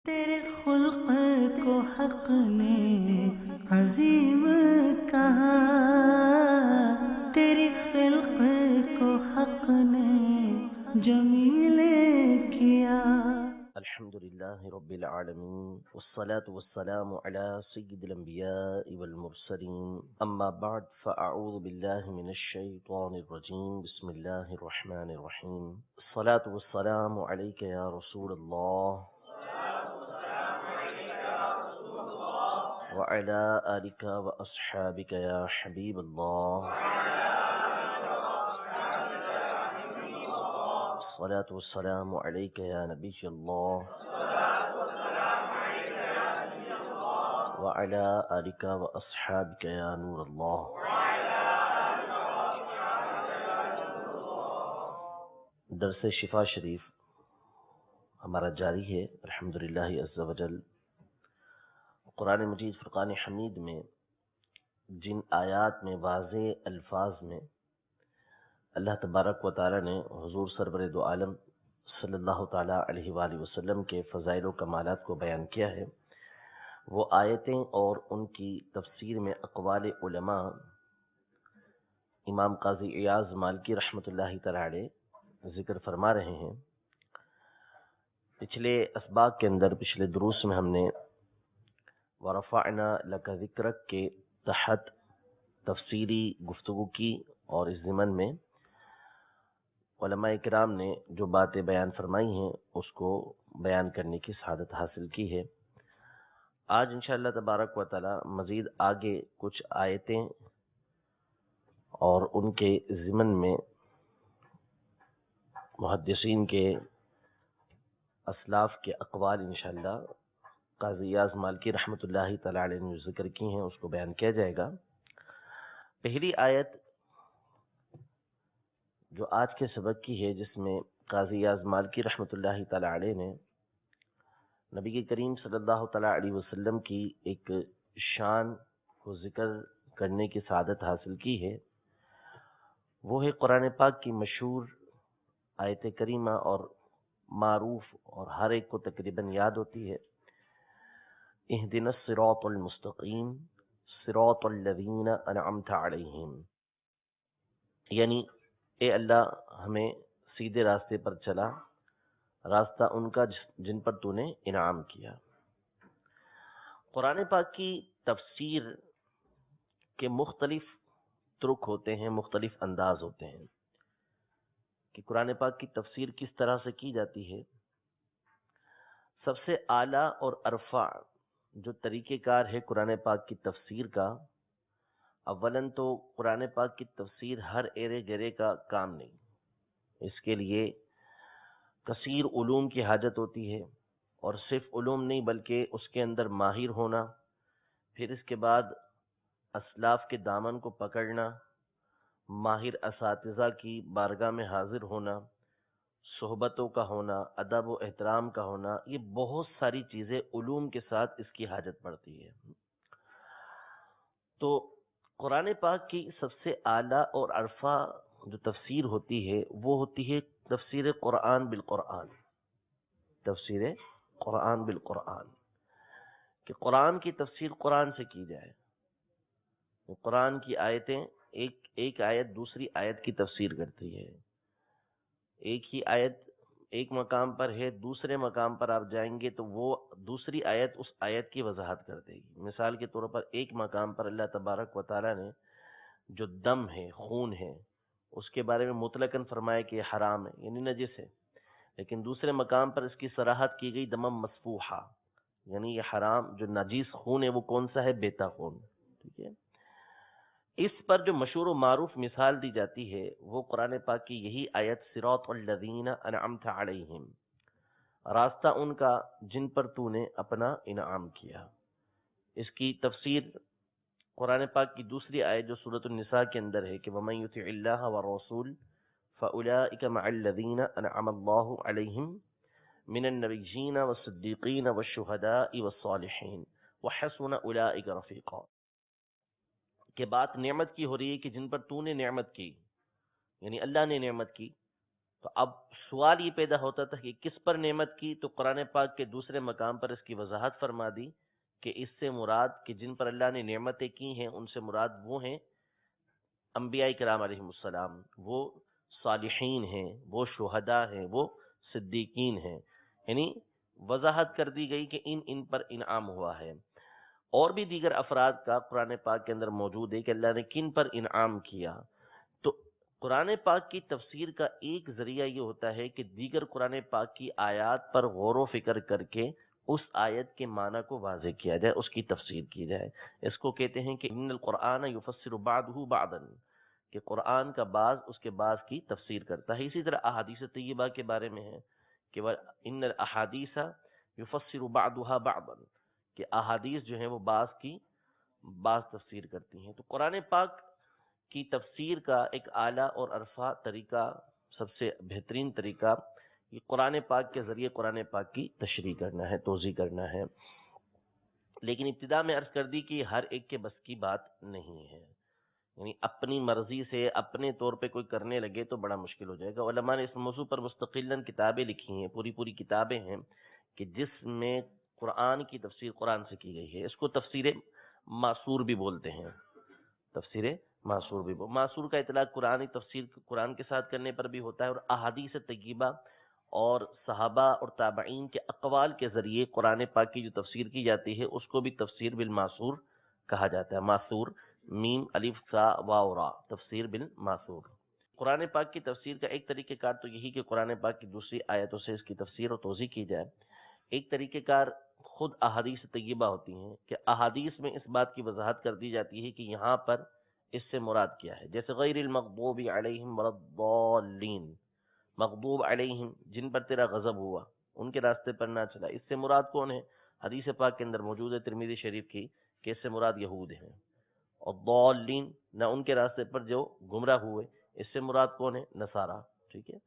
تیرے خلق کو حق نے عظیم کہا، تیری خلق کو حق نے جمیل کیا۔ الحمد لله رب العالمين والصلاة والسلام على سيد الأنبياء والمرسلين أما بعد فأعوذ بالله من الشيطان الرجيم بسم الله الرحمن الرحيم الصلاة والسلام عليك يا رسول الله وعلى آلك وأصحابك يا حبيب الله الصلاة والسلام عليك يا نبي الله وعلى آلك وأصحابك يا نور الله۔ درس شفا شریف ہمارا جاری ہے الحمدللہ عز وجل۔ قرآن مجید فرقان حمید میں جن آیات میں واضح الفاظ میں اللہ تبارک و تعالی نے حضور سرور دو عالم صلی اللہ تعالی علیہ وآلہ وسلم کے فضائل و کمالات کو بیان کیا ہے، وہ آیتیں اور ان کی تفسیر میں اقوال علماء امام قاضی عیاض مالکی رحمۃ اللہ تعالی علیہ ذکر فرما رہے ہیں۔ پچھلے اسباق کے اندر پچھلے دروس میں ہم نے ورفعنا لک ذکرک کے تحت تفسیری گفتگو کی، اور اس ضمن میں علماء کرام نے جو باتیں بیان فرمائی ہیں اس کو بیان کرنے کی سعادت حاصل کی ہے۔ آج انشاءاللہ تبارک و تعالی مزید آگے کچھ آیتیں اور ان کے ضمن میں محدثین کے اسلاف کے اقوال انشاءاللہ قاضی عیاض مالکی رحمۃ اللہ تعالی علیہ نے ذکر کی ہیں اس کو بیان کیا جائے گا۔ پہلی آیت جو آج کے سبق کی ہے، جس میں قاضی عیاض مالکی رحمۃ اللہ تعالی علیہ نے نبی کریم صلی اللہ تعالی علیہ وسلم کی ایک شان کو ذکر کرنے کی سعادت حاصل کی ہے، وہ ہے قرآن پاک کی مشہور آیت کریمہ اور معروف اور ہر ایک کو تقریباً یاد ہوتی ہے، اہدنا الصراط المستقیم صراط الذین انعمت علیہم، یعنی اے اللہ ہمیں سیدھے راستے پر چلا، راستہ ان کا جن پر تو نے انعام کیا۔ قرآن پاک کی تفسیر کے مختلف طرق ہوتے ہیں، مختلف انداز ہوتے ہیں کہ قرآن پاک کی تفسیر کس طرح سے کی جاتی ہے۔ سب سے اعلیٰ اور ارفع جو طریقہ کار ہے قرآن پاک کی تفسیر کا، اولاً تو قرآن پاک کی تفسیر ہر ایرے گرے کا کام نہیں، اس کے لیے کثیر علوم کی حاجت ہوتی ہے، اور صرف علوم نہیں بلکہ اس کے اندر ماہر ہونا، پھر اس کے بعد اسلاف کے دامن کو پکڑنا، ماہر اساتذہ کی بارگاہ میں حاضر ہونا، صحبتوں کا ہونا، ادب و احترام کا ہونا، یہ بہت ساری چیزیں علوم کے ساتھ اس کی حاجت پڑتی ہے۔ تو قرآن پاک کی سب سے اعلیٰ اور ارفع جو تفسیر ہوتی ہے وہ ہوتی ہے تفسیر قرآن بالقرآن، تفسیر قرآن بالقرآن، کہ قرآن کی تفسیر قرآن سے کی جائے۔ قرآن کی آیتیں ایک آیت دوسری آیت کی تفسیر کرتی ہے، ایک ہی آیت ایک مقام پر ہے، دوسرے مقام پر آپ جائیں گے تو وہ دوسری آیت اس آیت کی وضاحت کر دے گی۔ مثال کے طور پر ایک مقام پر اللہ تبارک و تعالی نے جو دم ہے، خون ہے، اس کے بارے میں مطلقاً فرمایا کہ یہ حرام ہے، یعنی نجس ہے، لیکن دوسرے مقام پر اس کی صراحت کی گئی دمم مسفوحہ، یعنی یہ حرام جو نجیس خون ہے وہ کون سا ہے؟ بیتا خون، ٹھیک ہے۔ اس پر جو مشہور و معروف مثال دی جاتی ہے وہ قرآن پاک کی یہی آیت صراط الذین انعمت علیہم، راستہ ان کا جن پر تو نے اپنا انعام کیا۔ اس کی تفسیر قرآن پاک کی دوسری آیت جو سورۃ النساء کے اندر ہے کہ وَمَن يُطِعِ اللَّهَ وَالرَّسُولَ فَأُولَٰئِكَ مَعَ الَّذِينَ أَنْعَمَ اللَّهُ عَلَيْهِمْ مِنَ النَّبِيِّينَ وَالصِّدِّيقِينَ وَالشُّهَدَاءِ وَالصَّالِحِينَ وَحَسُنَ أُولَٰئِكَ رَفِيقًا، کہ بات نعمت کی ہو رہی ہے کہ جن پر تو نے نعمت کی، یعنی اللہ نے نعمت کی، تو اب سوال یہ پیدا ہوتا تھا کہ کس پر نعمت کی، تو قرآن پاک کے دوسرے مقام پر اس کی وضاحت فرما دی کہ اس سے مراد کہ جن پر اللہ نے نعمتیں کی ہیں ان سے مراد وہ ہیں انبیاء کرام علیہ السلام، وہ صالحین ہیں، وہ شہداء ہیں، وہ صدیقین ہیں، یعنی وضاحت کر دی گئی کہ ان پر انعام ہوا ہے۔ اور بھی دیگر افراد کا قرآن پاک کے اندر موجود ہے کہ اللہ نے کن پر انعام کیا۔ تو قرآن پاک کی تفسیر کا ایک ذریعہ یہ ہوتا ہے کہ دیگر قرآن پاک کی آیات پر غور و فکر کر کے اس آیت کے معنی کو واضح کیا جائے، اس کی تفسیر کی جائے۔ اس کو کہتے ہیں کہ ان القرآن یفسر بعضہ بعضا، کہ قرآن کا بعض اس کے بعض کی تفسیر کرتا ہے۔ اسی طرح احادیث طیبہ کے بارے میں ہے کہ ان الاحادیث یفسر بعضها بعضا، کہ احادیث جو ہیں وہ بعض کی بعض تفسیر کرتی ہیں۔ تو قرآن پاک کی تفسیر کا ایک اعلیٰ اور ارفع طریقہ، سب سے بہترین طریقہ، یہ قرآن پاک کے ذریعے قرآن پاک کی تشریح کرنا ہے، توضیح کرنا ہے۔ لیکن ابتدا میں عرض کر دی کہ ہر ایک کے بس کی بات نہیں ہے، یعنی اپنی مرضی سے اپنے طور پہ کوئی کرنے لگے تو بڑا مشکل ہو جائے گا۔ علماء نے اس موضوع پر مستقلاً کتابیں لکھی ہیں، پوری کتابیں ہیں کہ جس میں قرآن کی تفسیر قرآن سے کی گئی ہے۔ اس کو تفسیر معصور بھی بولتے ہیں، تفسیر معصور بھی معصور کا اطلاق قرآنی تفسیر قرآن کے ساتھ کرنے پر بھی ہوتا ہے، اور احادیث طیبہ اور صحابہ اور تابعین کے اقوال کے ذریعے قرآن پاک کی جو تفسیر کی جاتی ہے اس کو بھی تفسیر بالمعصور کہا جاتا ہے۔ معصور میم الف سا واو را، تفسیر بالمعصور۔ قرآن پاک کی تفسیر کا ایک طریقہ کار تو یہی کہ قرآن پاک کی دوسری آیتوں سے اس کی تفسیر اور توضیح کی جائے۔ ایک طریقہ کار خود احادیث طیبہ ہوتی ہیں کہ احادیث میں اس بات کی وضاحت کر دی جاتی ہے کہ یہاں پر اس سے مراد کیا ہے، جیسے غیر المغضوب علیہم ولا الضالین، مغضوب علیہم جن پر تیرا غضب ہوا، ان کے راستے پر نہ چلا، اس سے مراد کون ہے؟ حدیث پاک کے اندر موجود ہے ترمذی شریف کی کہ اس سے مراد یہود ہیں۔ اور ضالین نہ ان کے راستے پر جو گمراہ ہوئے، اس سے مراد کون ہے؟ نصارہ۔ ٹھیک ہے،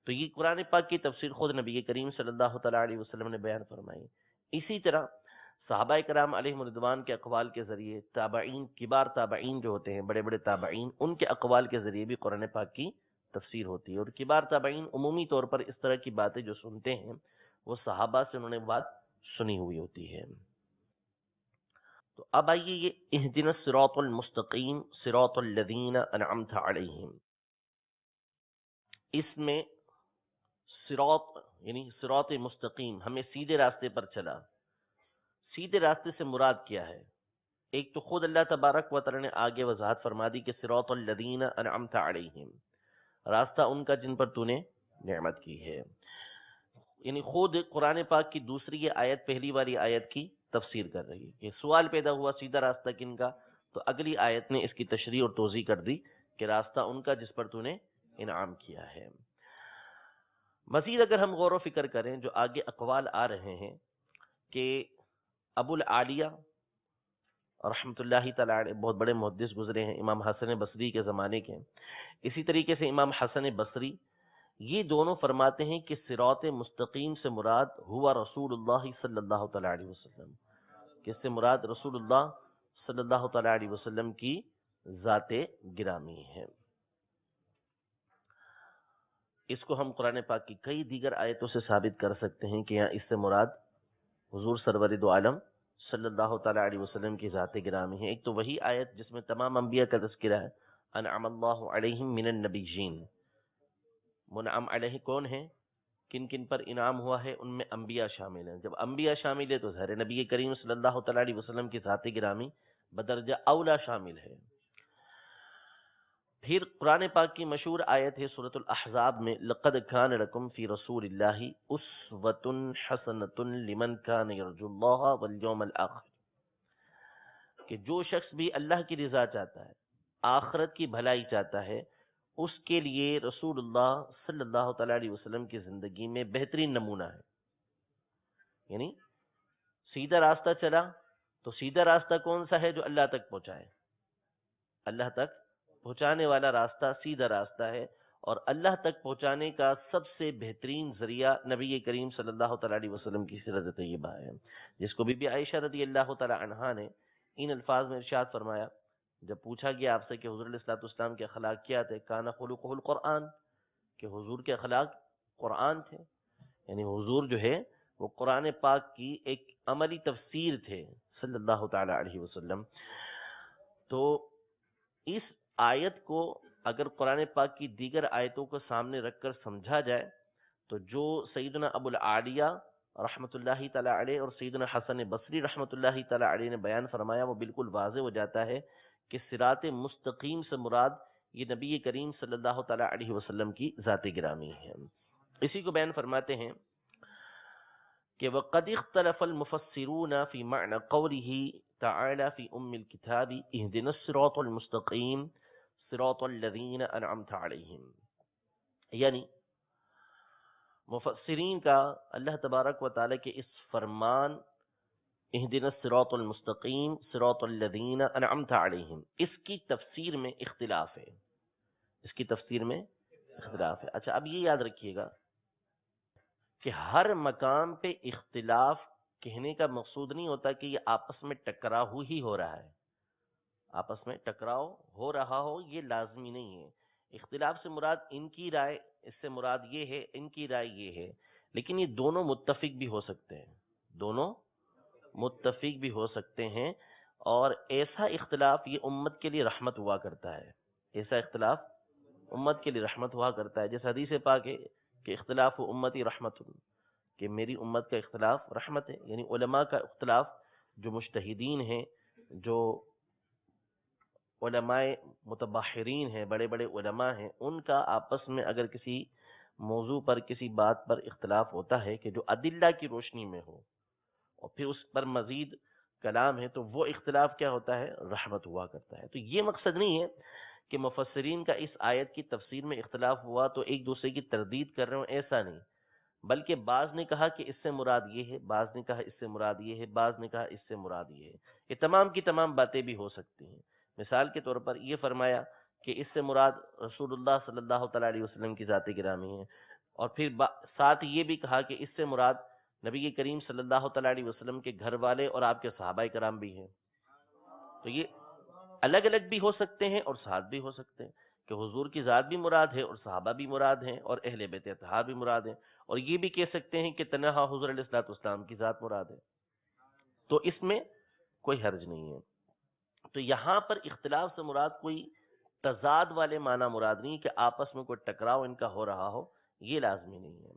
تو یہ قرآن پاک کی تفسیر خود نبی کریم صلی اللہ تعالیٰ علیہ وسلم نے بیان فرمائی۔ اسی طرح صحابہ کرام علیہم رضوان کے اقوال کے ذریعے، تابعین، کبار تابعین جو ہوتے ہیں، بڑے بڑے تابعین، ان کے اقوال کے ذریعے بھی قرآن پاک کی تفسیر ہوتی ہے۔ اور کبار تابعین عمومی طور پر اس طرح کی باتیں جو سنتے ہیں وہ صحابہ سے انہوں نے بات سنی ہوئی ہوتی ہے۔ تو اب آئیے یہ اہدنا الصراط المستقیم صراط الذین انعمت علیہم، اس میں صراط یعنی صراط مستقیم، ہمیں سیدھے راستے پر چلا۔ سیدھے راستے سے مراد کیا ہے؟ ایک تو خود اللہ تبارک و تعالی نے آگے وضاحت فرما دی کہ صراط الذین انعمت علیہم، راستہ ان کا جن پر تو نے نعمت کی ہے۔ یعنی خود قرآن پاک کی دوسری یہ آیت پہلی والی آیت کی تفسیر کر رہی ہے کہ سوال پیدا ہوا سیدھا راستہ کن کا، تو اگلی آیت نے اس کی تشریح اور توضیح کر دی کہ راستہ ان کا جس پر تو نے انعام کیا ہے۔ مزید اگر ہم غور و فکر کریں جو آگے اقوال آ رہے ہیں کہ ابو العالیہ رحمۃ اللہ تعالیٰ علیہ بہت بڑے محدث گزرے ہیں، امام حسن بصری کے زمانے کے، اسی طریقے سے امام حسن بصری، یہ دونوں فرماتے ہیں کہ صراط مستقیم سے مراد ہوا رسول اللہ صلی اللہ تعالیٰ علیہ وسلم، کہ اس سے مراد رسول اللہ صلی اللہ تعالیٰ علیہ وسلم کی ذات گرامی ہے۔ اس کو ہم قرآن پاک کی کئی دیگر آیتوں سے ثابت کر سکتے ہیں کہ یہاں اس سے مراد حضور سرور دو عالم صلی اللہ تعالیٰ علیہ وسلم کی ذات گرامی ہے۔ ایک تو وہی آیت جس میں تمام انبیاء کا تذکرہ ہے، انعم اللہ علیہم من النبیین، منعم علیہ کون ہے، کن کن پر انعام ہوا ہے، ان میں انبیاء شامل ہیں۔ جب انبیاء شامل ہے تو ظاہر نبی کریم صلی اللہ تعالیٰ علیہ وسلم کی ذات گرامی بدرجہ اولا شامل ہے۔ پھر قرآن پاک کی مشہور آیت ہے سورۃ الاحزاب میں، لقد کان لکم فی رسول اللہ اسوۃ حسنۃ لمن کان یرجو اللہ والیوم الآخر، کہ جو شخص بھی اللہ کی رضا چاہتا ہے، آخرت کی بھلائی چاہتا ہے، اس کے لیے رسول اللہ صلی اللہ تعالیٰ علیہ وسلم کی زندگی میں بہترین نمونہ ہے۔ یعنی سیدھا راستہ چلا تو سیدھا راستہ کون سا ہے؟ جو اللہ تک پہنچائے، اللہ تک پہنچانے والا راستہ سیدھا راستہ ہے، اور اللہ تک پہنچانے کا سب سے بہترین ذریعہ نبی کریم صلی اللہ تعالیٰ علیہ وسلم کی سیرت طیبہ ہے، جس کو بی بی عائشہ رضی اللہ تعالیٰ عنہا نے ان الفاظ میں ارشاد فرمایا جب پوچھا گیا آپ سے کہ حضور علیہ الصلوۃ والسلام کے اخلاق کیا تھے، کان خلقہ القرآن، کہ حضور کے اخلاق قرآن تھے، یعنی حضور جو ہے وہ قرآن پاک کی ایک عملی تفسیر تھے صلی اللہ تعالی علیہ وسلم۔ تو اس آیت کو اگر قرآن پاک کی دیگر آیتوں کو سامنے رکھ کر سمجھا جائے تو جو سیدنا ابو العالیہ رحمۃ اللہ تعالی علیہ اور سیدنا حسن بصری رحمۃ اللہ تعالی علیہ نے بیان فرمایا وہ بالکل واضح ہو جاتا ہے کہ صراط مستقیم سے مراد یہ نبی کریم صلی اللہ تعالی علیہ وسلم کی ذات گرامی ہے۔ اسی کو بیان فرماتے ہیں کہ وَقَدْ اخْتَلَفَ الْمُفَسِّرُونَ فِي مَعْنَى قَوْلِهِ تَعَالَى فِي أُمِّ الْكِتَابِ اهْدِنَا الصِّرَاطَ الْمُسْتَقِيمَ صِرَاطَ الَّذِينَ أَنْعَمْتَ عَلَيْهِمْ، یعنی مفسرین کا اللہ تبارک و تعالی کے اس فرمان اهْدِنَا الصِّرَاطَ الْمُسْتَقِيمَ صِرَاطَ الَّذِينَ أَنْعَمْتَ عَلَيْهِمْ، اس کی تفسیر میں اختلاف ہے، اس کی تفسیر میں اختلاف ہے۔ اچھا اب یہ یاد رکھیے گا کہ ہر مقام پہ اختلاف کہنے کا مقصود نہیں ہوتا کہ یہ آپس میں ٹکراؤ ہی ہو رہا ہے، آپس میں ٹکراؤ ہو رہا ہو یہ لازمی نہیں ہے۔ اختلاف سے مراد ان کی رائے، اس سے مراد یہ ہے، ان کی رائے یہ ہے، لیکن یہ دونوں متفق بھی ہو سکتے ہیں، دونوں متفق بھی ہو سکتے ہیں، اور ایسا اختلاف یہ امت کے لیے رحمت ہوا کرتا ہے، ایسا اختلاف امت کے لیے رحمت ہوا کرتا ہے، جیسے حدیث پاک ہے کہ اختلاف امتی رحمت، کہ میری امت کا اختلاف رحمت ہے، یعنی علماء کا اختلاف، جو مجتہدین ہیں، جو علماء متبحرین ہیں، بڑے بڑے علماء ہیں، ان کا آپس میں اگر کسی موضوع پر کسی بات پر اختلاف ہوتا ہے کہ جو ادلہ کی روشنی میں ہو اور پھر اس پر مزید کلام ہے، تو وہ اختلاف کیا ہوتا ہے؟ رحمت ہوا کرتا ہے۔ تو یہ مقصد نہیں ہے کہ مفسرین کا اس آیت کی تفسیر میں اختلاف ہوا تو ایک دوسرے کی تردید کر رہے ہوں، ایسا نہیں، بلکہ بعض نے کہا کہ اس سے مراد یہ ہے، بعض نے کہا اس سے مراد یہ ہے، بعض نے کہا اس سے مراد یہ ہے۔ یہ تمام کی تمام باتیں بھی ہو سکتی ہیں۔ مثال کے طور پر یہ فرمایا کہ اس سے مراد رسول اللہ صلی اللہ تعالی علیہ وسلم کی ذات گرامی ہے، اور پھر ساتھ یہ بھی کہا کہ اس سے مراد نبی کریم صلی اللہ تعالی علیہ وسلم کے گھر والے اور آپ کے صحابہ کرام بھی ہیں۔ تو یہ الگ الگ بھی ہو سکتے ہیں اور ساتھ بھی ہو سکتے ہیں کہ حضور کی ذات بھی مراد ہے اور صحابہ بھی مراد ہیں اور اہل بیت اطہار بھی مراد ہیں، اور یہ بھی کہہ سکتے ہیں کہ تنہا حضور علیہ الصلوۃ والسلام کی ذات مراد ہے، تو اس میں کوئی حرج نہیں ہے۔ تو یہاں پر اختلاف سے مراد کوئی تضاد والے معنی مراد نہیں کہ آپس میں کوئی ٹکراؤ ان کا ہو رہا ہو، یہ لازمی نہیں ہے۔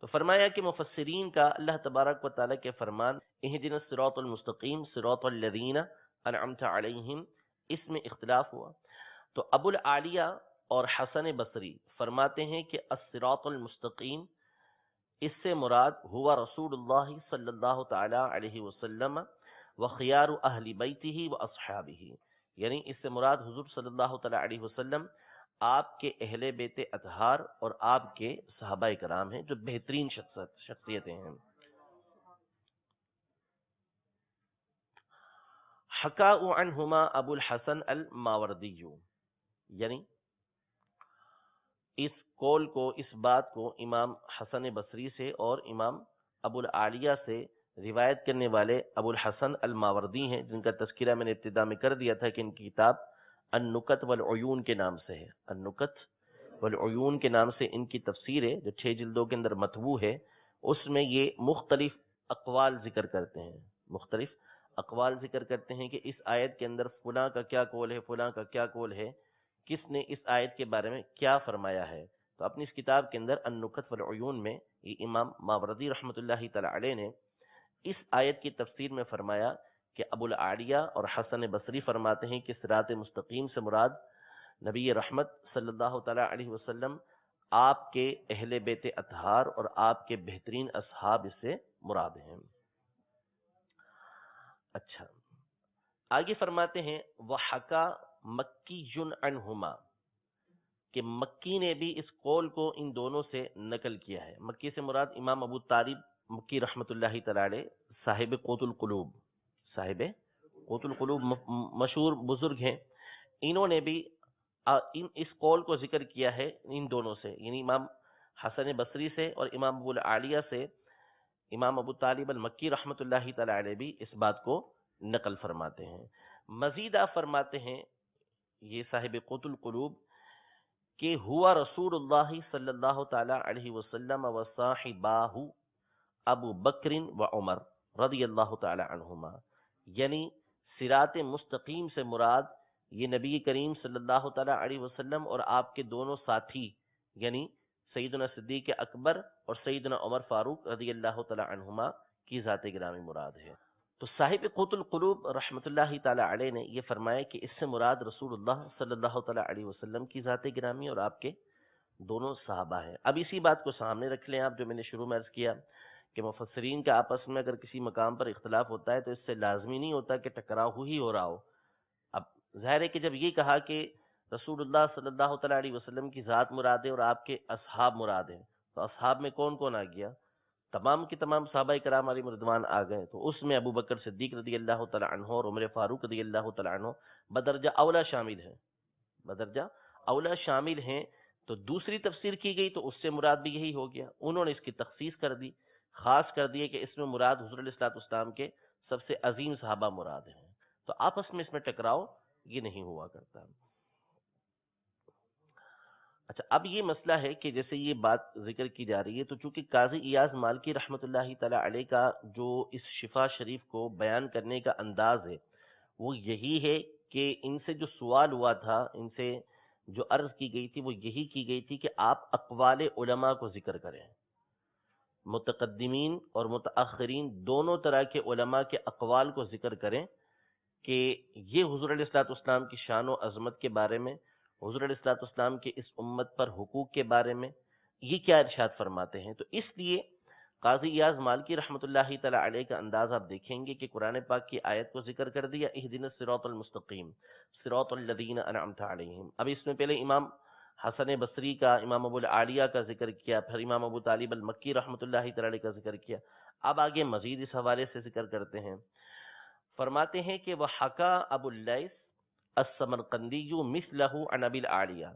تو فرمایا کہ مفسرین کا اللہ تبارک و تعالیٰ کے فرمان اہدنا الصراط المستقیم صراط الذین انعمت علیہم، اس میں اختلاف ہوا۔ تو ابو العالیہ اور حسن بصری فرماتے ہیں کہ الصراط المستقیم اس سے مراد ہوا رسول اللہ صلی اللہ تعالی علیہ وسلم وخیار اہل بیتہ واصحابہ، یعنی اس سے مراد حضور صلی اللہ تعالی علیہ وسلم، آپ کے اہل بیت اطہار اور آپ کے صحابہ کرام ہیں جو بہترین شخصیتیں ہیں۔ حکا عنہما ابو الحسن الماوردی، یعنی اس قول کو، اس بات کو امام حسن بصری سے اور امام ابو العالیہ سے روایت کرنے والے ابو الحسن الماوردی ہیں، جن کا تذکرہ میں نے ابتدا میں کر دیا تھا کہ ان کی کتاب النکت والعیون کے نام سے ہے، النکت والعیون کے نام سے ان کی تفسیر ہے جو 6 جلدوں کے اندر مطبوع ہے۔ اس میں یہ مختلف اقوال ذکر کرتے ہیں، مختلف اقوال ذکر کرتے ہیں کہ اس آیت کے اندر فلاں کا کیا قول ہے، فلاں کا کیا قول ہے، کس نے اس آیت کے بارے میں کیا فرمایا ہے۔ تو اپنی اس کتاب کے اندر النکت والعیون میں یہ امام ماوردی رحمۃ اللہ تعالی علیہ نے اس آیت کی تفسیر میں فرمایا کہ ابو العالیہ اور حسن بصری فرماتے ہیں کہ صراط مستقیم سے مراد نبی رحمت صلی اللہ تعالی علیہ وسلم، آپ کے اہل بیت اطہار اور آپ کے بہترین اصحاب اس سے مراد ہیں۔ اچھا، آگے فرماتے ہیں وحکا مکی عنہما، کہ مکی نے بھی اس قول کو ان دونوں سے نقل کیا ہے۔ مکی سے مراد امام ابو طالب مکی رحمۃ اللہ تعالی علیہ، صاحب قوت القلوب، صاحب قوت القلوب مشہور بزرگ ہیں، انہوں نے بھی اس قول کو ذکر کیا ہے ان دونوں سے، یعنی امام حسن بصری سے اور امام ابو العالیہ سے امام ابو طالب المکی رحمۃ اللہ تعالی علیہ بھی اس بات کو نقل فرماتے ہیں۔ مزید آپ فرماتے ہیں یہ صاحب قوت القلوب کہ ہوا رسول اللہ صلی اللہ تعالی علیہ وسلم و صاحباہ ابو بکر و عمر رضی اللہ تعالی عنہما، یعنی صراط مستقیم سے مراد یہ نبی کریم صلی اللہ تعالی علیہ وسلم اور آپ کے دونوں ساتھی یعنی سیدنا صدیق اکبر اور سیدنا عمر فاروق رضی اللہ تعالی عنہما کی ذات گرامی مراد ہے۔ تو صاحب قوت القلوب رحمۃ اللہ تعالی علیہ نے یہ فرمایا کہ اس سے مراد رسول اللہ صلی اللہ تعالی علیہ وسلم کی ذات گرامی اور آپ کے دونوں صحابہ ہیں۔ اب اسی بات کو سامنے رکھ لیں آپ، جو میں نے شروع میں عرض کیا کہ مفسرین کا آپس میں اگر کسی مقام پر اختلاف ہوتا ہے تو اس سے لازمی نہیں ہوتا کہ ٹکراؤ ہی ہو رہا ہو۔ اب ظاہر ہے کہ جب یہ کہا کہ رسول اللہ صلی اللہ تعالی علیہ وسلم کی ذات مراد ہے اور آپ کے اصحاب مراد ہیں، تو اصحاب میں کون کون آ گیا؟ تمام کے تمام صحابہ کرام علیہم رضوان آ گئے۔ تو اس میں ابو بکر صدیق رضی اللہ تعالی عنہ اور عمر فاروق رضی اللہ تعالی عنہ بدرجہ اولا شامل ہیں، بدرجہ اولا شامل ہیں۔ تو دوسری تفسیر کی گئی تو اس سے مراد بھی یہی ہو گیا، انہوں نے اس کی تخصیص کر دی، خاص کر دیے کہ اس میں مراد حضور علیہ الصلوۃ والسلام کے سب سے عظیم صحابہ مراد ہیں۔ تو آپس میں اس میں ٹکراؤ یہ نہیں ہوا کرتا۔ اچھا، اب یہ مسئلہ ہے کہ جیسے یہ بات ذکر کی جا رہی ہے، تو چونکہ قاضی ایاز مالکی رحمۃ اللہ تعالی علیہ کا جو اس شفا شریف کو بیان کرنے کا انداز ہے وہ یہی ہے کہ ان سے جو سوال ہوا تھا، ان سے جو عرض کی گئی تھی وہ یہی کی گئی تھی کہ آپ اقوال علماء کو ذکر کریں، متقدمین اور متاخرین دونوں طرح کے علماء کے اقوال کو ذکر کریں کہ یہ حضور علیہ الصلوۃ والسلام کی شان و عظمت کے بارے میں، حضور علیہ الصلوۃ والسلام کے اس امت پر حقوق کے بارے میں یہ کیا ارشاد فرماتے ہیں۔ تو اس لیے قاضی ایاز مالکی رحمۃ اللہ تعالی علیہ کا انداز آپ دیکھیں گے کہ قرآن پاک کی آیت کو ذکر کر دیا، اہدنا الصراط المستقیم صراط الذین انعمت علیہم۔ اب اس میں پہلے امام حسن بصری کا، امام ابو العالیہ کا ذکر کیا، پھر امام ابو طالب المکی رحمۃ اللہ تعالی علیہ کا ذکر کیا۔ اب آگے مزید اس حوالے سے ذکر کرتے ہیں، فرماتے ہیں کہ وحکا ابو اللیث السمرقندی مثلہ عن ابی العالیہ،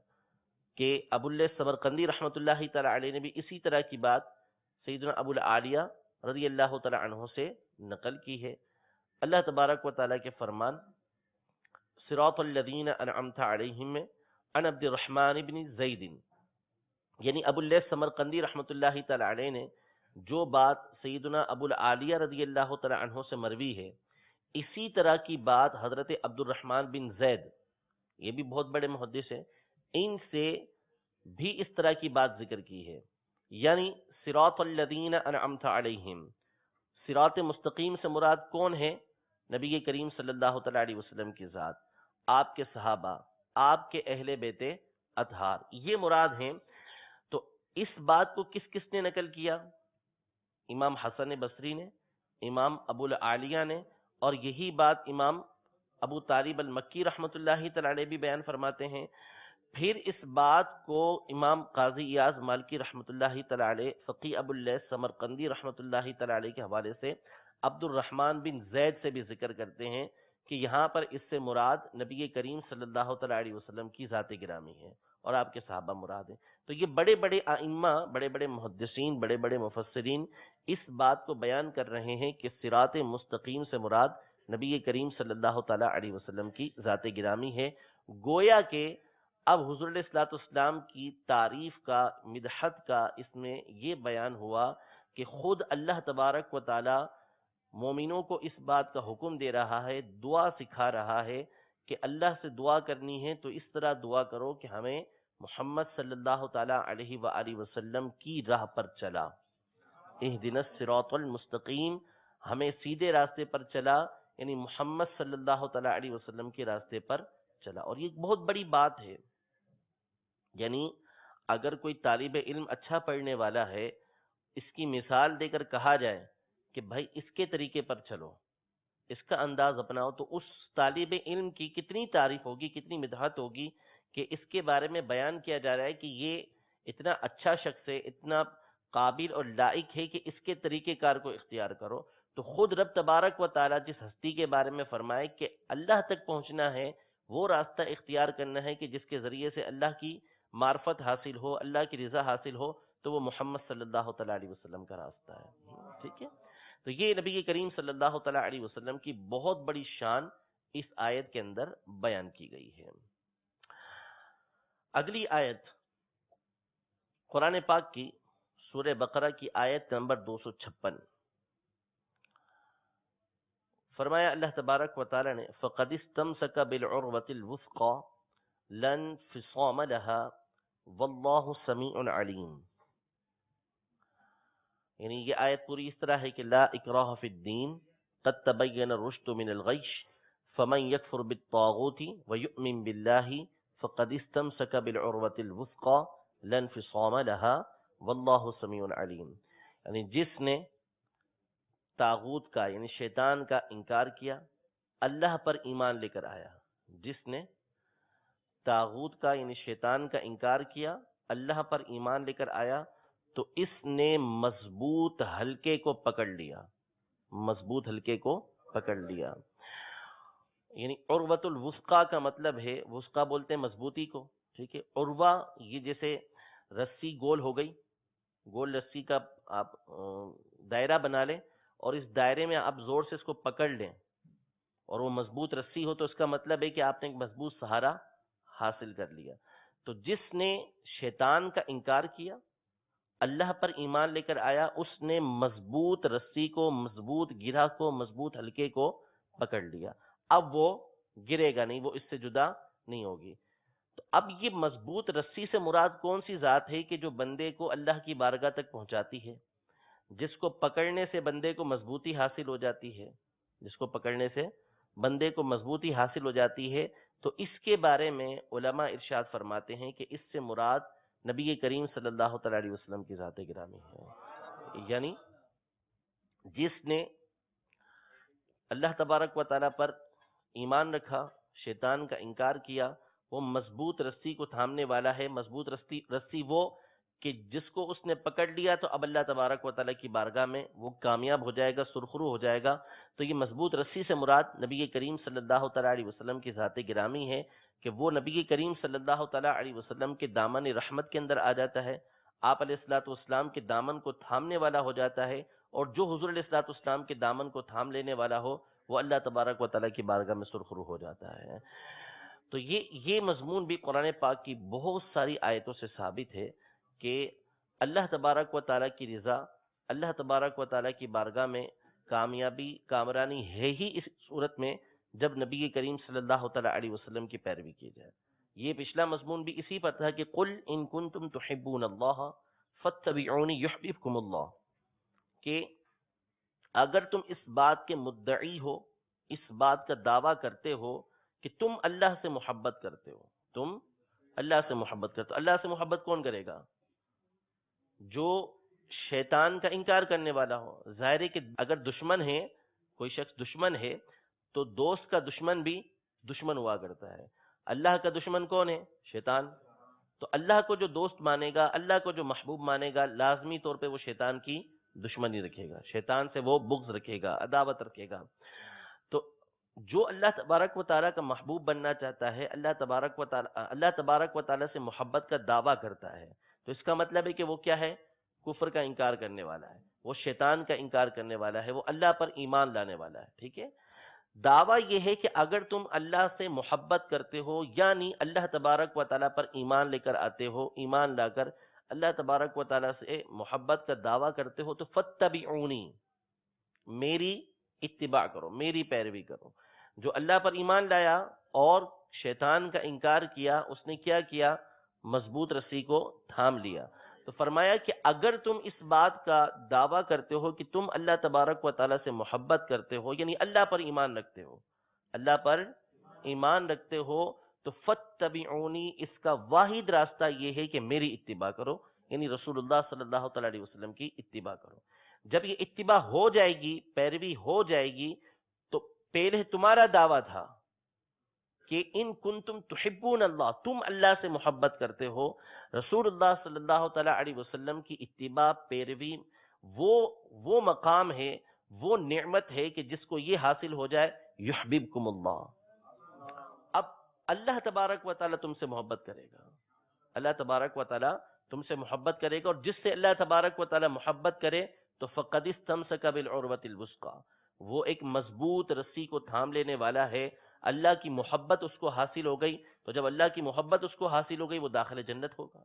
کہ ابو اللیث سمرقندی رحمۃ اللہ تعالی علیہ نے بھی اسی طرح کی بات سیدنا ابو العالیہ رضی اللہ تعالی عنہ سے نقل کی ہے۔ اللہ تبارک و تعالیٰ کے فرمان صراط الذین انعمت علیہم میں عن عبد الرحمن بن زید، یعنی ابو اللیث سمرقندی رحمۃ اللہ تعالی علیہ نے جو بات سیدنا ابو العالیہ رضی اللہ تعالی عنہ سے مروی ہے، اسی طرح کی بات حضرت عبد الرحمن بن زید، یہ بھی بہت بڑے محدث ہیں، ان سے بھی اس طرح کی بات ذکر کی ہے، یعنی صراط الذین انعمت علیہم، صراط مستقیم سے مراد کون ہے؟ نبی کریم صلی اللہ تعالی علیہ وسلم کی ذات، آپ کے صحابہ، آپ کے اہل بیت اطہار، یہ مراد ہیں۔ تو اس بات کو کس کس نے نقل کیا؟ امام حسن بصری نے، امام ابو العالیہ نے، اور یہی بات امام ابو طالب المکی رحمۃ اللہ تعالی علیہ بھی بیان فرماتے ہیں۔ پھر اس بات کو امام قاضی ایاز مالکی رحمۃ اللہ تعالی علیہ، فقی ابو اللیث سمرقندی رحمۃ اللہ تعالی علیہ کے حوالے سے عبد الرحمن بن زید سے بھی ذکر کرتے ہیں کہ یہاں پر اس سے مراد نبی کریم صلی اللہ تعالی علیہ وسلم کی ذات گرامی ہے اور آپ کے صحابہ مراد ہیں۔ تو یہ بڑے بڑے ائمہ، بڑے بڑے محدثین، بڑے بڑے مفسرین اس بات کو بیان کر رہے ہیں کہ صراط مستقیم سے مراد نبی کریم صلی اللہ تعالی علیہ وسلم کی ذات گرامی ہے۔ گویا کہ اب حضور علیہ الصلوۃ والسلام کی تعریف کا، مدحت کا اس میں یہ بیان ہوا کہ خود اللہ تبارک و تعالی مومنوں کو اس بات کا حکم دے رہا ہے، دعا سکھا رہا ہے کہ اللہ سے دعا کرنی ہے تو اس طرح دعا کرو کہ ہمیں محمد صلی اللہ تعالی علیہ وآلہ وسلم کی راہ پر چلا، اہدنا الصراط المستقیم، ہمیں سیدھے راستے پر چلا، یعنی محمد صلی اللہ تعالی علیہ وسلم کے راستے پر چلا۔ اور یہ ایک بہت بڑی بات ہے، یعنی اگر کوئی طالب علم اچھا پڑھنے والا ہے، اس کی مثال دے کر کہا جائے کہ بھائی اس کے طریقے پر چلو، اس کا انداز اپناؤ، تو اس طالب علم کی کتنی تعریف ہوگی، کتنی مدحت ہوگی کہ اس کے بارے میں بیان کیا جا رہا ہے کہ یہ اتنا اچھا شخص ہے، اتنا قابل اور لائق ہے کہ اس کے طریقہ کار کو اختیار کرو۔ تو خود رب تبارک و تعالیٰ جس ہستی کے بارے میں فرمائے کہ اللہ تک پہنچنا ہے، وہ راستہ اختیار کرنا ہے کہ جس کے ذریعے سے اللہ کی معرفت حاصل ہو، اللہ کی رضا حاصل ہو، تو وہ محمد صلی اللہ تعالی علیہ وسلم کا راستہ ہے۔ ٹھیک ہے، تو یہ نبی کریم صلی اللہ تعالی علیہ وسلم کی بہت بڑی شان اس آیت کے اندر بیان کی گئی ہے۔ اگلی آیت قرآن پاک کی سورہ بقرہ کی آیت نمبر 256. فرمایا اللہ تبارک و تعالی نے فَقَدِ اسْتَمْسَكَ بِالْعُرْوَةِ الْوُثْقَى لَا انفصام لَهَا وَاللَّهُ سَمِيعٌ عَلِيمٌ. یعنی یہ آیت پوری اس طرح ہے کہ لا اکراہ فی الدین قد تبین الرشد من الغی فمن یکفر بالطاغوت ویؤمن باللہ فقد استمسک بالعروة الوثقى لا انفصام لها واللہ سمیع علیم. یعنی جس نے طاغوت کا یعنی شیطان کا انکار کیا اللہ پر ایمان لے کر آیا، جس نے طاغوت کا یعنی شیطان کا انکار کیا اللہ پر ایمان لے کر آیا تو اس نے مضبوط حلقے کو پکڑ لیا، مضبوط حلقے کو پکڑ لیا. یعنی عروۃ الوثقی کا مطلب ہے، وثقی بولتے ہیں مضبوطی کو، ٹھیک ہے. عروہ یہ جیسے رسی گول ہو گئی، گول رسی کا آپ دائرہ بنا لیں اور اس دائرے میں آپ زور سے اس کو پکڑ لیں اور وہ مضبوط رسی ہو تو اس کا مطلب ہے کہ آپ نے ایک مضبوط سہارا حاصل کر لیا. تو جس نے شیطان کا انکار کیا اللہ پر ایمان لے کر آیا اس نے مضبوط رسی کو، مضبوط گرہ کو، مضبوط حلقے کو پکڑ لیا. اب وہ گرے گا نہیں، وہ اس سے جدا نہیں ہوگی. تو اب یہ مضبوط رسی سے مراد کون سی ذات ہے کہ جو بندے کو اللہ کی بارگاہ تک پہنچاتی ہے، جس کو پکڑنے سے بندے کو مضبوطی حاصل ہو جاتی ہے، جس کو پکڑنے سے بندے کو مضبوطی حاصل ہو جاتی ہے. تو اس کے بارے میں علماء ارشاد فرماتے ہیں کہ اس سے مراد نبی کریم صلی اللہ تعالی علیہ وسلم کی ذات گرامی ہے. یعنی جس نے اللہ تبارک و تعالیٰ پر ایمان رکھا، شیطان کا انکار کیا، وہ مضبوط رسی کو تھامنے والا ہے. مضبوط رسی وہ کہ جس کو اس نے پکڑ لیا تو اب اللہ تبارک و تعالیٰ کی بارگاہ میں وہ کامیاب ہو جائے گا، سرخرو ہو جائے گا. تو یہ مضبوط رسی سے مراد نبی کریم صلی اللہ تعالیٰ علیہ وسلم کی ذات گرامی ہے کہ وہ نبی کریم صلی اللہ تعالیٰ علیہ وسلم کے دامن رحمت کے اندر آ جاتا ہے، آپ علیہ الصلوۃ والسلام کے دامن کو تھامنے والا ہو جاتا ہے. اور جو حضور علیہ الصلوۃ والسلام کے دامن کو تھام لینے والا ہو وہ اللہ تبارک و تعالیٰ کی بارگاہ میں سرخرو ہو جاتا ہے. تو یہ مضمون بھی قرآن پاک کی بہت ساری آیتوں سے ثابت ہے کہ اللہ تبارک و تعالیٰ کی رضا، اللہ تبارک و تعالیٰ کی بارگاہ میں کامیابی، کامرانی ہے ہی اس صورت میں جب نبی کریم صلی اللہ تعالیٰ علیہ وسلم کی پیروی کی جائے. یہ پچھلا مضمون بھی اسی پر تھا کہ قل ان کنتم تحبون اللہ فاتبعونی یحببکم اللہ، کہ اگر تم اس بات کے مدعی ہو، اس بات کا دعویٰ کرتے ہو کہ تم اللہ سے محبت کرتے ہو، تم اللہ سے محبت کرتے ہو. اللہ سے محبت کون کرے گا؟ جو شیطان کا انکار کرنے والا ہو. ظاہر ہے کہ اگر دشمن ہے، کوئی شخص دشمن ہے تو دوست کا دشمن بھی دشمن ہوا کرتا ہے. اللہ کا دشمن کون ہے؟ شیطان. تو اللہ کو جو دوست مانے گا، اللہ کو جو محبوب مانے گا، لازمی طور پہ وہ شیطان کی دشمنی رکھے گا، شیطان سے وہ بغض رکھے گا، عداوت رکھے گا. تو جو اللہ تبارک و تعالیٰ کا محبوب بننا چاہتا ہے، اللہ تبارک و تعالیٰ سے محبت کا دعویٰ کرتا ہے، تو اس کا مطلب ہے کہ وہ کیا ہے؟ کفر کا انکار کرنے والا ہے، وہ شیطان کا انکار کرنے والا ہے، وہ اللہ پر ایمان لانے والا ہے. ٹھیک ہے. دعویٰ یہ ہے کہ اگر تم اللہ سے محبت کرتے ہو یعنی اللہ تبارک و تعالیٰ پر ایمان لے کر آتے ہو، ایمان لا کر اللہ تبارک و تعالیٰ سے محبت کا دعویٰ کرتے ہو تو فاتبعونی، میری اتباع کرو، میری پیروی کرو. جو اللہ پر ایمان لایا اور شیطان کا انکار کیا اس نے کیا کیا؟ مضبوط رسی کو تھام لیا. تو فرمایا کہ اگر تم اس بات کا دعویٰ کرتے ہو کہ تم اللہ تبارک و تعالیٰ سے محبت کرتے ہو یعنی اللہ پر ایمان رکھتے ہو، اللہ پر ایمان رکھتے ہو تو فاتبعونی، اس کا واحد راستہ یہ ہے کہ میری اتباع کرو، یعنی رسول اللہ صلی اللہ تعالیٰ علیہ وسلم کی اتباع کرو. جب یہ اتباع ہو جائے گی، پیروی ہو جائے گی، تو پہلے تمہارا دعویٰ تھا کہ ان کنتم تحبون اللہ، تم اللہ سے محبت کرتے ہو. رسول اللہ صلی اللہ تعالیٰ علیہ وسلم کی اتباع، پیروی وہ مقام ہے، وہ نعمت ہے کہ جس کو یہ حاصل ہو جائے یحببکم اللہ. اب اللہ تبارک و تعالیٰ تم سے محبت کرے گا، اللہ تبارک و تعالیٰ تم سے محبت کرے گا، اور جس سے اللہ تبارک و تعالیٰ محبت کرے تو فقد استمسک بالعروۃ الوثقی، وہ ایک مضبوط رسی کو تھام لینے والا ہے. اللہ کی محبت اس کو حاصل ہو گئی، تو جب اللہ کی محبت اس کو حاصل ہو گئی وہ داخل جنت ہوگا،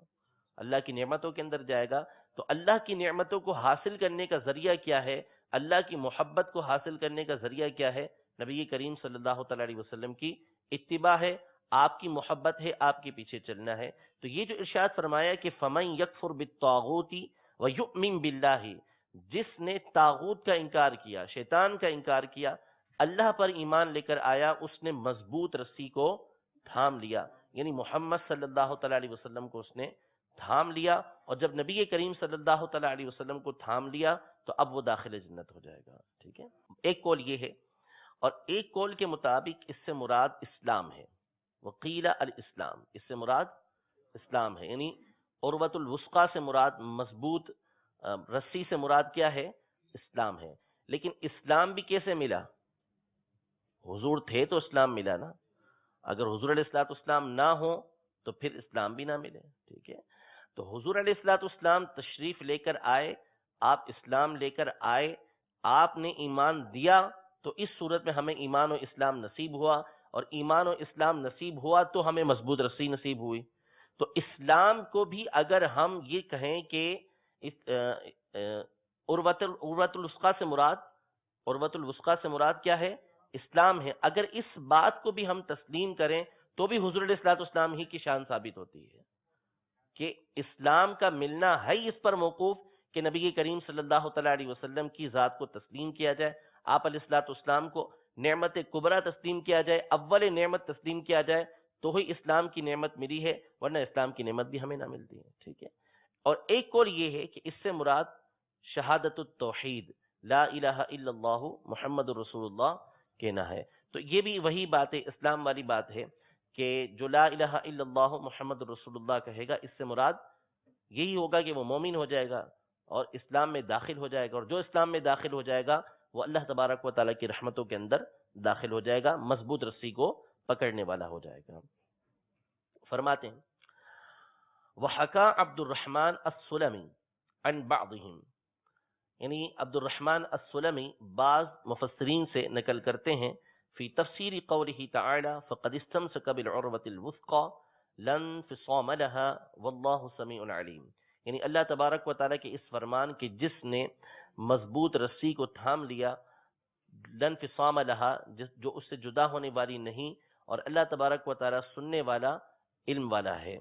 اللہ کی نعمتوں کے اندر جائے گا۔ تو اللہ کی نعمتوں کو حاصل کرنے کا ذریعہ کیا ہے؟ اللہ کی محبت کو حاصل کرنے کا ذریعہ کیا ہے؟ نبی کریم صلی اللہ تعالی علیہ وسلم کی اتباع ہے، آپ کی محبت ہے، آپ کے پیچھے چلنا ہے۔ تو یہ جو ارشاد فرمایا کہ فَمَن يَكْفُرْ بِالطَّاغُوتِ وَيُؤْمِن بِاللَّهِ، جس نے طاغوت کا انکار کیا، شیطان کا انکار کیا، اللہ پر ایمان لے کر آیا، اس نے مضبوط رسی کو تھام لیا، یعنی محمد صلی اللہ تعالی علیہ وسلم کو اس نے تھام لیا، اور جب نبی کریم صلی اللہ تعالی علیہ وسلم کو تھام لیا تو اب وہ داخل جنت ہو جائے گا۔ ٹھیک ہے، ایک قول یہ ہے، اور ایک قول کے مطابق اس سے مراد اسلام ہے، وقیل الاسلام، اس سے مراد اسلام ہے، یعنی عروۃ الوثقی سے مراد، مضبوط رسی سے مراد کیا ہے؟ اسلام ہے۔ لیکن اسلام بھی کیسے ملا؟ حضور تھے تو اسلام ملا نا، اگر حضور علیہ الصلوۃ والسلام نہ ہو تو پھر اسلام بھی نہ ملے۔ ٹھیک ہے، تو حضور علیہ الصلوۃ والسلام تشریف لے کر آئے، آپ اسلام لے کر آئے، آپ نے ایمان دیا، تو اس صورت میں ہمیں ایمان و اسلام نصیب ہوا، اور ایمان و اسلام نصیب ہوا تو ہمیں مضبوط رسی نصیب ہوئی۔ تو اسلام کو بھی اگر ہم یہ کہیں کہ عروۃ الوثقی سے مراد، عروۃ الوثقی سے مراد کیا ہے؟ اسلام ہے، اگر اس بات کو بھی ہم تسلیم کریں تو بھی حضور علیہ الصلوۃ والسلام ہی کی شان ثابت ہوتی ہے کہ اسلام کا ملنا ہے اس پر موقوف کہ نبی کریم صلی اللہ تعالی علیہ وسلم کی ذات کو تسلیم کیا جائے، آپ علیہ الصلوۃ والسلام کو نعمت کبریٰ تسلیم کیا جائے، اول نعمت تسلیم کیا جائے تو ہی اسلام کی نعمت ملی ہے، ورنہ اسلام کی نعمت بھی ہمیں نہ ملتی ہے۔ ٹھیک ہے، اور ایک قول یہ ہے کہ اس سے مراد شہادت التوحید، لا الہ الا اللہ محمد الرسول اللہ کہنا ہے۔ تو یہ بھی وہی بات ہے، اسلام والی بات ہے کہ جو لا الہ الا اللہ محمد الرسول اللہ کہے گا، اس سے مراد یہی ہوگا کہ وہ مومن ہو جائے گا اور اسلام میں داخل ہو جائے گا، اور جو اسلام میں داخل ہو جائے گا وہ اللہ تبارک و تعالیٰ کی رحمتوں کے اندر داخل ہو جائے گا، مضبوط رسی کو پکڑنے والا ہو جائے گا۔ فرماتے ہیں وحکا عبد الرحمن السلمی عن بعضهم، یعنی عبد الرحمن السلمی بعض مفسرین سے نقل کرتے ہیں فی تفسیر قوله تعالی فقد استمسک بالعروۃ الوثقی لا انفصام لها واللہ سمیع علیم، یعنی اللہ تبارک و تعالیٰ کے اس فرمان کہ جس نے مضبوط رسی کو تھام لیا، لا انفصام لها، جو اس سے جدا ہونے والی نہیں، اور اللہ تبارک و تعالیٰ سننے والا، علم والا ہے۔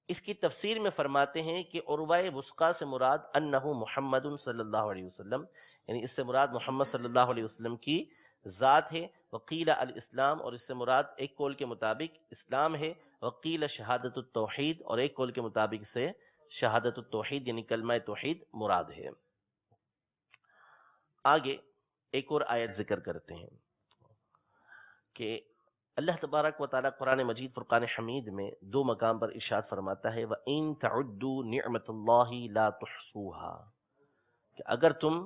اس کی تفسیر میں فرماتے ہیں کہ عروہ وثقی سے مراد انہ محمد صلی اللہ علیہ وسلم، یعنی اس سے مراد محمد صلی اللہ علیہ وسلم کی ذات ہے۔ وقیل الاسلام، اور اس سے مراد ایک قول کے مطابق اسلام ہے۔ وقیل شہادت التوحید، اور ایک قول کے مطابق سے شہادت التوحید یعنی کلمہ توحید مراد ہے۔ آگے ایک اور آیت ذکر کرتے ہیں کہ اللہ تبارک و تعالیٰ قرآن مجید فرقان حمید میں دو مقام پر ارشاد فرماتا ہے وَإِن تَعُدُّوا نِعْمَةَ اللَّهِ لَا تُحْصُوهَا، کہ اگر تم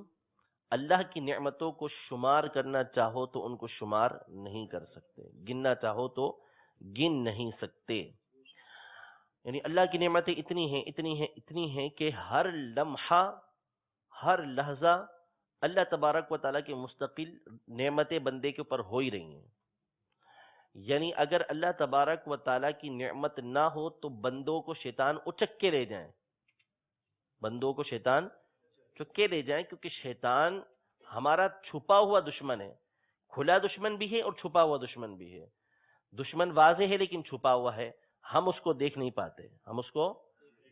اللہ کی نعمتوں کو شمار کرنا چاہو تو ان کو شمار نہیں کر سکتے، گننا چاہو تو گن نہیں سکتے۔ یعنی اللہ کی نعمتیں اتنی ہیں اتنی ہیں اتنی ہیں کہ ہر لمحہ ہر لحظہ اللہ تبارک و تعالیٰ کی مستقل نعمتیں بندے کے اوپر ہو ہی رہی ہیں۔ یعنی اگر اللہ تبارک و تعالیٰ کی نعمت نہ ہو تو بندوں کو شیطان اچک کے لے جائیں، بندوں کو شیطان چکے لے جائیں، کیونکہ شیطان ہمارا چھپا ہوا دشمن ہے، کھلا دشمن بھی ہے اور چھپا ہوا دشمن بھی ہے۔ دشمن واضح ہے لیکن چھپا ہوا ہے، ہم اس کو دیکھ نہیں پاتے، ہم اس کو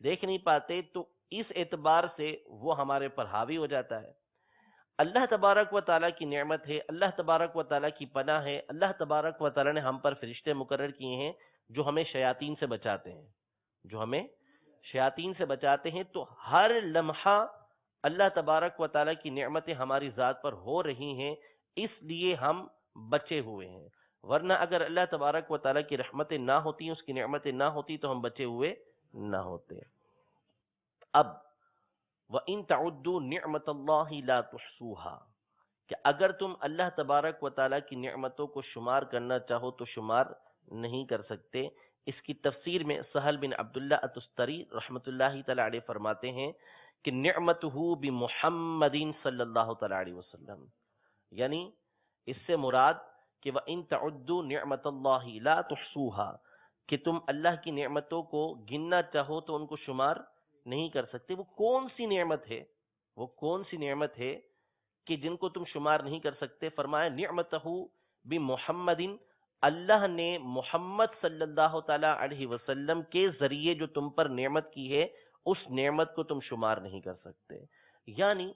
دیکھ نہیں پاتے، تو اس اعتبار سے وہ ہمارے پر حاوی ہو جاتا ہے۔ اللہ تبارک و تعالیٰ کی نعمت ہے، اللہ تبارک و تعالیٰ کی پناہ ہے، اللہ تبارک و تعالیٰ نے ہم پر فرشتے مقرر کیے ہیں جو ہمیں شیاطین سے بچاتے ہیں، جو ہمیں شیاطین سے بچاتے ہیں۔ تو ہر لمحہ اللہ تبارک و تعالیٰ کی نعمتیں ہماری ذات پر ہو رہی ہیں، اس لیے ہم بچے ہوئے ہیں، ورنہ اگر اللہ تبارک و تعالیٰ کی رحمتیں نہ ہوتی، اس کی نعمتیں نہ ہوتی تو ہم بچے ہوئے نہ ہوتے۔ اب وَإِن تَعُدُّوا نِعْمَةَ اللَّهِ لَا تُحْصُوهَا، کہ اگر تم اللہ تبارک و تعالیٰ کی نعمتوں کو شمار کرنا چاہو تو شمار نہیں کر سکتے۔ اس کی تفسیر میں سہل بن عبداللہ التستری رحمۃ اللہ تعالی علیہ فرماتے ہیں کہ نعمتہ بمحمد صلی اللہ تعالی علیہ وسلم، یعنی اس سے مراد کہ وَإِن تَعُدُّوا نِعْمَةَ اللَّهِ لَا تُحْصُوهَا، کہ تم اللہ کی نعمتوں کو گننا چاہو تو ان کو شمار نہیں کر سکتے۔ وہ کون سی نعمت ہے، وہ کون سی نعمت ہے کہ جن کو تم شمار نہیں کر سکتے؟ فرمایا نعمتہ بمحمد، اللہ نے محمد صلی اللہ تعالی علیہ وسلم کے ذریعے جو تم پر نعمت کی ہے اس نعمت کو تم شمار نہیں کر سکتے۔ یعنی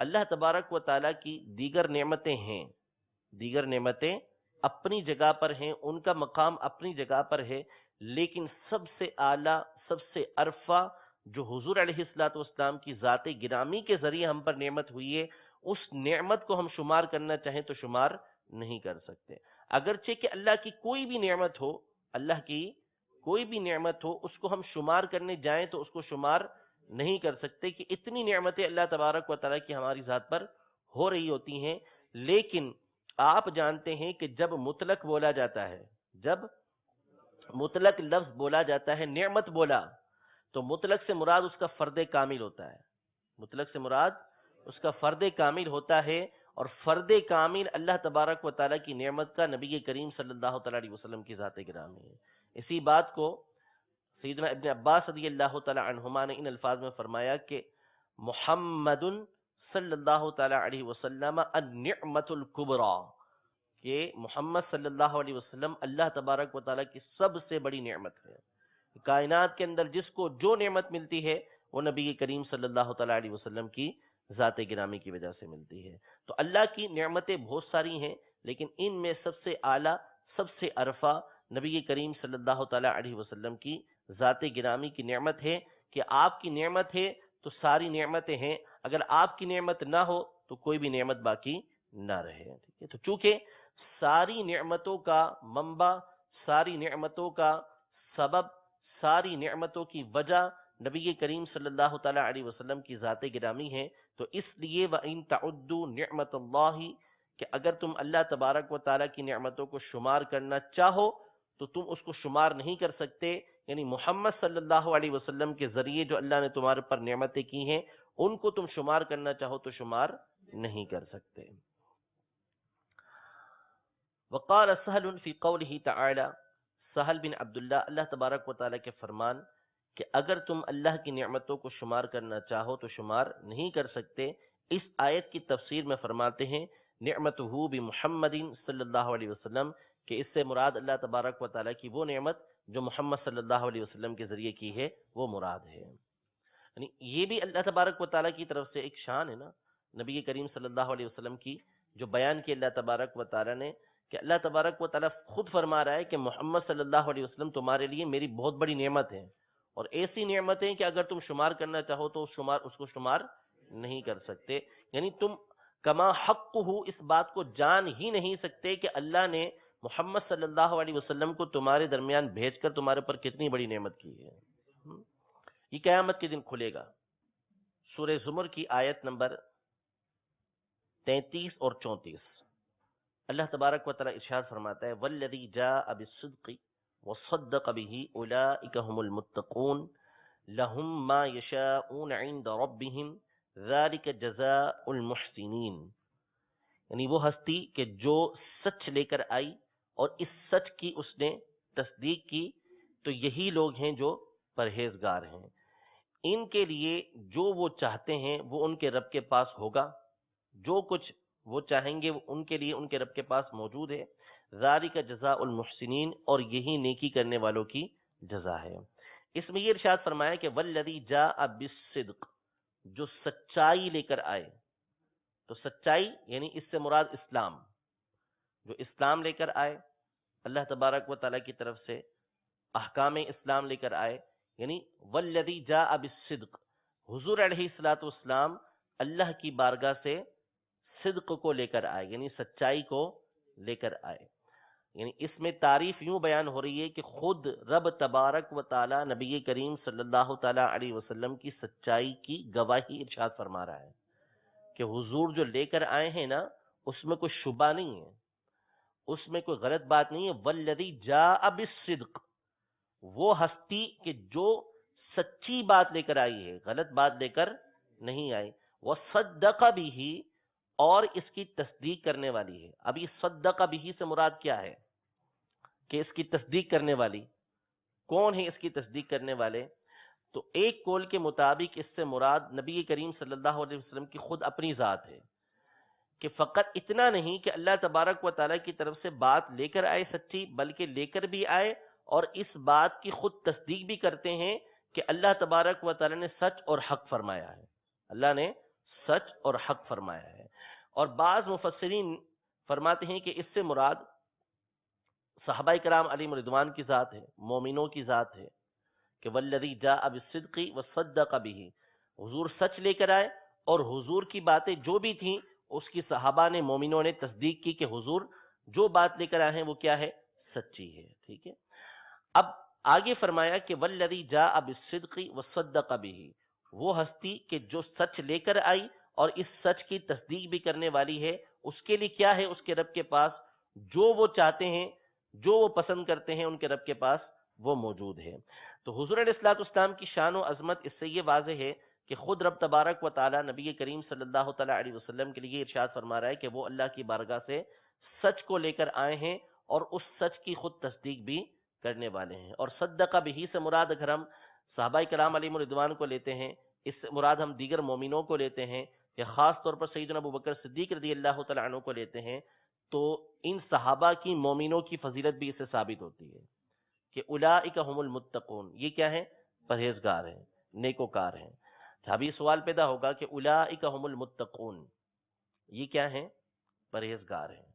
اللہ تبارک و تعالیٰ کی دیگر نعمتیں ہیں، دیگر نعمتیں اپنی جگہ پر ہیں، ان کا مقام اپنی جگہ پر ہے، لیکن سب سے اعلیٰ، سب سے ارفع جو حضور علیہ الصلوۃ والسلام کی ذات گرامی کے ذریعے ہم پر نعمت ہوئی ہے، اس نعمت کو ہم شمار کرنا چاہیں تو شمار نہیں کر سکتے۔ اگرچہ کہ اللہ کی کوئی بھی نعمت ہو، اللہ کی کوئی بھی نعمت ہو، اس کو ہم شمار کرنے جائیں تو اس کو شمار نہیں کر سکتے کہ اتنی نعمتیں اللہ تبارک و تعالیٰ کی ہماری ذات پر ہو رہی ہوتی ہیں۔ لیکن آپ جانتے ہیں کہ جب مطلق بولا جاتا ہے، جب مطلق لفظ بولا جاتا ہے، نعمت بولا، تو مطلق سے مراد اس کا فرد کامل ہوتا ہے، مطلق سے مراد اس کا فرد کامل ہوتا ہے، اور فرد کامل اللہ تبارک و تعالیٰ کی نعمت کا نبی کریم صلی اللہ تعالیٰ علیہ وسلم کی ذات گرامی ہے۔ اسی بات کو سیدنا ابن عباس رضی اللہ تعالیٰ عنہما نے ان الفاظ میں فرمایا کہ محمد صلی اللہ تعالیٰ علیہ وسلم النعمت الکبریٰ، کہ محمد صلی اللہ علیہ وسلم اللہ تبارک و تعالیٰ کی سب سے بڑی نعمت ہے۔ کائنات کے اندر جس کو جو نعمت ملتی ہے وہ نبی کریم صلی اللہ تعالیٰ علیہ وسلم کی ذات گرامی کی وجہ سے ملتی ہے۔ تو اللہ کی نعمتیں بہت ساری ہیں، لیکن ان میں سب سے اعلیٰ، سب سے ارفع نبی کریم صلی اللہ تعالیٰ علیہ وسلم کی ذات گرامی کی نعمت ہے کہ آپ کی نعمت ہے تو ساری نعمتیں ہیں، اگر آپ کی نعمت نہ ہو تو کوئی بھی نعمت باقی نہ رہے۔ ٹھیک ہے، تو چونکہ ساری نعمتوں کا منبع، ساری نعمتوں کا سبب، ساری نعمتوں کی وجہ نبی کریم صلی اللہ تعالیٰ علیہ وسلم کی ذات گرامی ہے، تو اس لیے وَإِن تَعُدُّوا نِعْمَةَ اللَّهِ، کہ اگر تم اللہ تبارک و تعالیٰ کی نعمتوں کو شمار کرنا چاہو تو تم اس کو شمار نہیں کر سکتے۔ یعنی محمد صلی اللہ علیہ وسلم کے ذریعے جو اللہ نے تمہارے پر نعمتیں کی ہیں ان کو تم شمار کرنا چاہو تو شمار نہیں کر سکتے۔ وقال سہل فی قولہ تعالی، سہل بن عبداللہ اللہ تبارک و تعالیٰ کے فرمان کہ اگر تم اللہ کی نعمتوں کو شمار کرنا چاہو تو شمار نہیں کر سکتے، اس آیت کی تفسیر میں فرماتے ہیں نعمتہ بمحمد صلی اللہ علیہ وسلم، کہ اس سے مراد اللہ تبارک و تعالیٰ کی وہ نعمت جو محمد صلی اللہ علیہ وسلم کے ذریعے کی ہے وہ مراد ہے۔ یعنی یہ بھی اللہ تبارک و تعالیٰ کی طرف سے ایک شان ہے نا، نبی کریم صلی اللہ علیہ وسلم کی جو بیان کی اللہ تبارک و تعالیٰ نے، کہ اللہ تبارک و تعالیٰ خود فرما رہا ہے کہ محمد صلی اللہ علیہ وسلم تمہارے لیے میری بہت بڑی نعمت ہے، اور ایسی نعمتیں کہ اگر تم شمار کرنا چاہو تو اس کو شمار نہیں کر سکتے۔ یعنی تم کما حق ہو اس بات کو جان ہی نہیں سکتے کہ اللہ نے محمد صلی اللہ علیہ وسلم کو تمہارے درمیان بھیج کر تمہارے پر کتنی بڑی نعمت کی ہے۔ یہ قیامت کے دن کھلے گا۔ سورہ زمر کی آیت نمبر 33 اور 34، اللہ تبارک و تعالی ارشاد فرماتا ہے والذی جاء بالصدق وصدق به اولئک هم المتقون لهم ما یشاءون عند ربهم ذلک جزاء المحسنین، یعنی وہ ہستی کہ جو سچ لے کر آئی اور اس سچ کی اس نے تصدیق کی، تو یہی لوگ ہیں جو پرہیزگار ہیں، ان کے لیے جو وہ چاہتے ہیں وہ ان کے رب کے پاس ہوگا، جو کچھ وہ چاہیں گے وہ ان کے لیے ان کے رب کے پاس موجود ہے، ذالک جزاء المحسنین، اور یہی نیکی کرنے والوں کی جزا ہے۔ اس میں یہ ارشاد فرمایا کہ والذی جاء بالصدق، جو سچائی لے کر آئے، تو سچائی یعنی اس سے مراد اسلام، جو اسلام لے کر آئے اللہ تبارک و تعالیٰ کی طرف سے احکام اسلام لے کر آئے، یعنی والذی جاء بالصدق، حضور علیہ الصلوۃ والسلام اللہ کی بارگاہ سے صدق کو لے کر آئے، یعنی سچائی کو لے کر آئے۔ یعنی اس میں تعریف یوں بیان ہو رہی ہے کہ خود رب تبارک و تعالی نبی کریم صلی اللہ تعالی علیہ وسلم کی سچائی کی گواہی ارشاد فرما رہا ہے کہ حضور جو لے کر آئے ہیں نا اس میں کوئی شبہ نہیں ہے، اس میں کوئی غلط بات نہیں ہے۔ والذی جاء بالصدق، وہ ہستی کہ جو سچی بات لے کر آئی ہے، غلط بات لے کر نہیں آئی۔ وصدق بھی، اور اس کی تصدیق کرنے والی ہے. اب یہ صدق بھی سے مراد کیا ہے کہ اس کی تصدیق کرنے والی کون ہے؟ اس کی تصدیق کرنے والے تو ایک قول کے مطابق اس سے مراد نبی کریم صلی اللہ علیہ وسلم کی خود اپنی ذات ہے کہ فقط اتنا نہیں کہ اللہ تبارک و تعالیٰ کی طرف سے بات لے کر آئے سچی، بلکہ لے کر بھی آئے اور اس بات کی خود تصدیق بھی کرتے ہیں کہ اللہ تبارک و تعالیٰ نے سچ اور حق فرمایا ہے. اللہ نے سچ اور حق فرمایا ہے. اور بعض مفسرین فرماتے ہیں کہ اس سے مراد صحابہ کرام علیہم رضوان کی ذات ہے، مومنوں کی ذات ہے کہ والذی جاء بالصدق وصدق به، حضور سچ لے کر آئے اور حضور کی باتیں جو بھی تھیں اس کی صحابہ نے، مومنوں نے تصدیق کی کہ حضور جو بات لے کر آئے ہیں وہ کیا ہے؟ سچی ہے. ٹھیک ہے. اب آگے فرمایا کہ والذی جاء بالصدق وصدق به، وہ ہستی کہ جو سچ لے کر آئی اور اس سچ کی تصدیق بھی کرنے والی ہے، اس کے لیے کیا ہے؟ اس کے رب کے پاس جو وہ چاہتے ہیں، جو وہ پسند کرتے ہیں، ان کے رب کے پاس وہ موجود ہے. تو حضور علیہ الصلوۃ والسلام کی شان و عظمت اس سے یہ واضح ہے کہ خود رب تبارک و تعالی نبی کریم صلی اللہ تعالی علیہ وسلم کے لیے ارشاد فرما رہا ہے کہ وہ اللہ کی بارگاہ سے سچ کو لے کر آئے ہیں اور اس سچ کی خود تصدیق بھی کرنے والے ہیں. اور صدق بھی سے مراد اگر ہم صحابہ کرام علیہم رضوان کو لیتے ہیں، اس سے مراد ہم دیگر مومنوں کو لیتے ہیں، یا خاص طور پر سیدنا ابوبکر صدیق رضی اللہ تعالی عنہ کو لیتے ہیں، تو ان صحابہ کی، مومنوں کی فضیلت بھی اس سے ثابت ہوتی ہے کہ اولئک هم المتقون، یہ کیا ہے؟ پرہیزگار ہیں، نیکوکار ہیں. ابھی سوال پیدا ہوگا کہ اولئک هم المتقون یہ کیا ہے؟ پرہیزگار ہیں.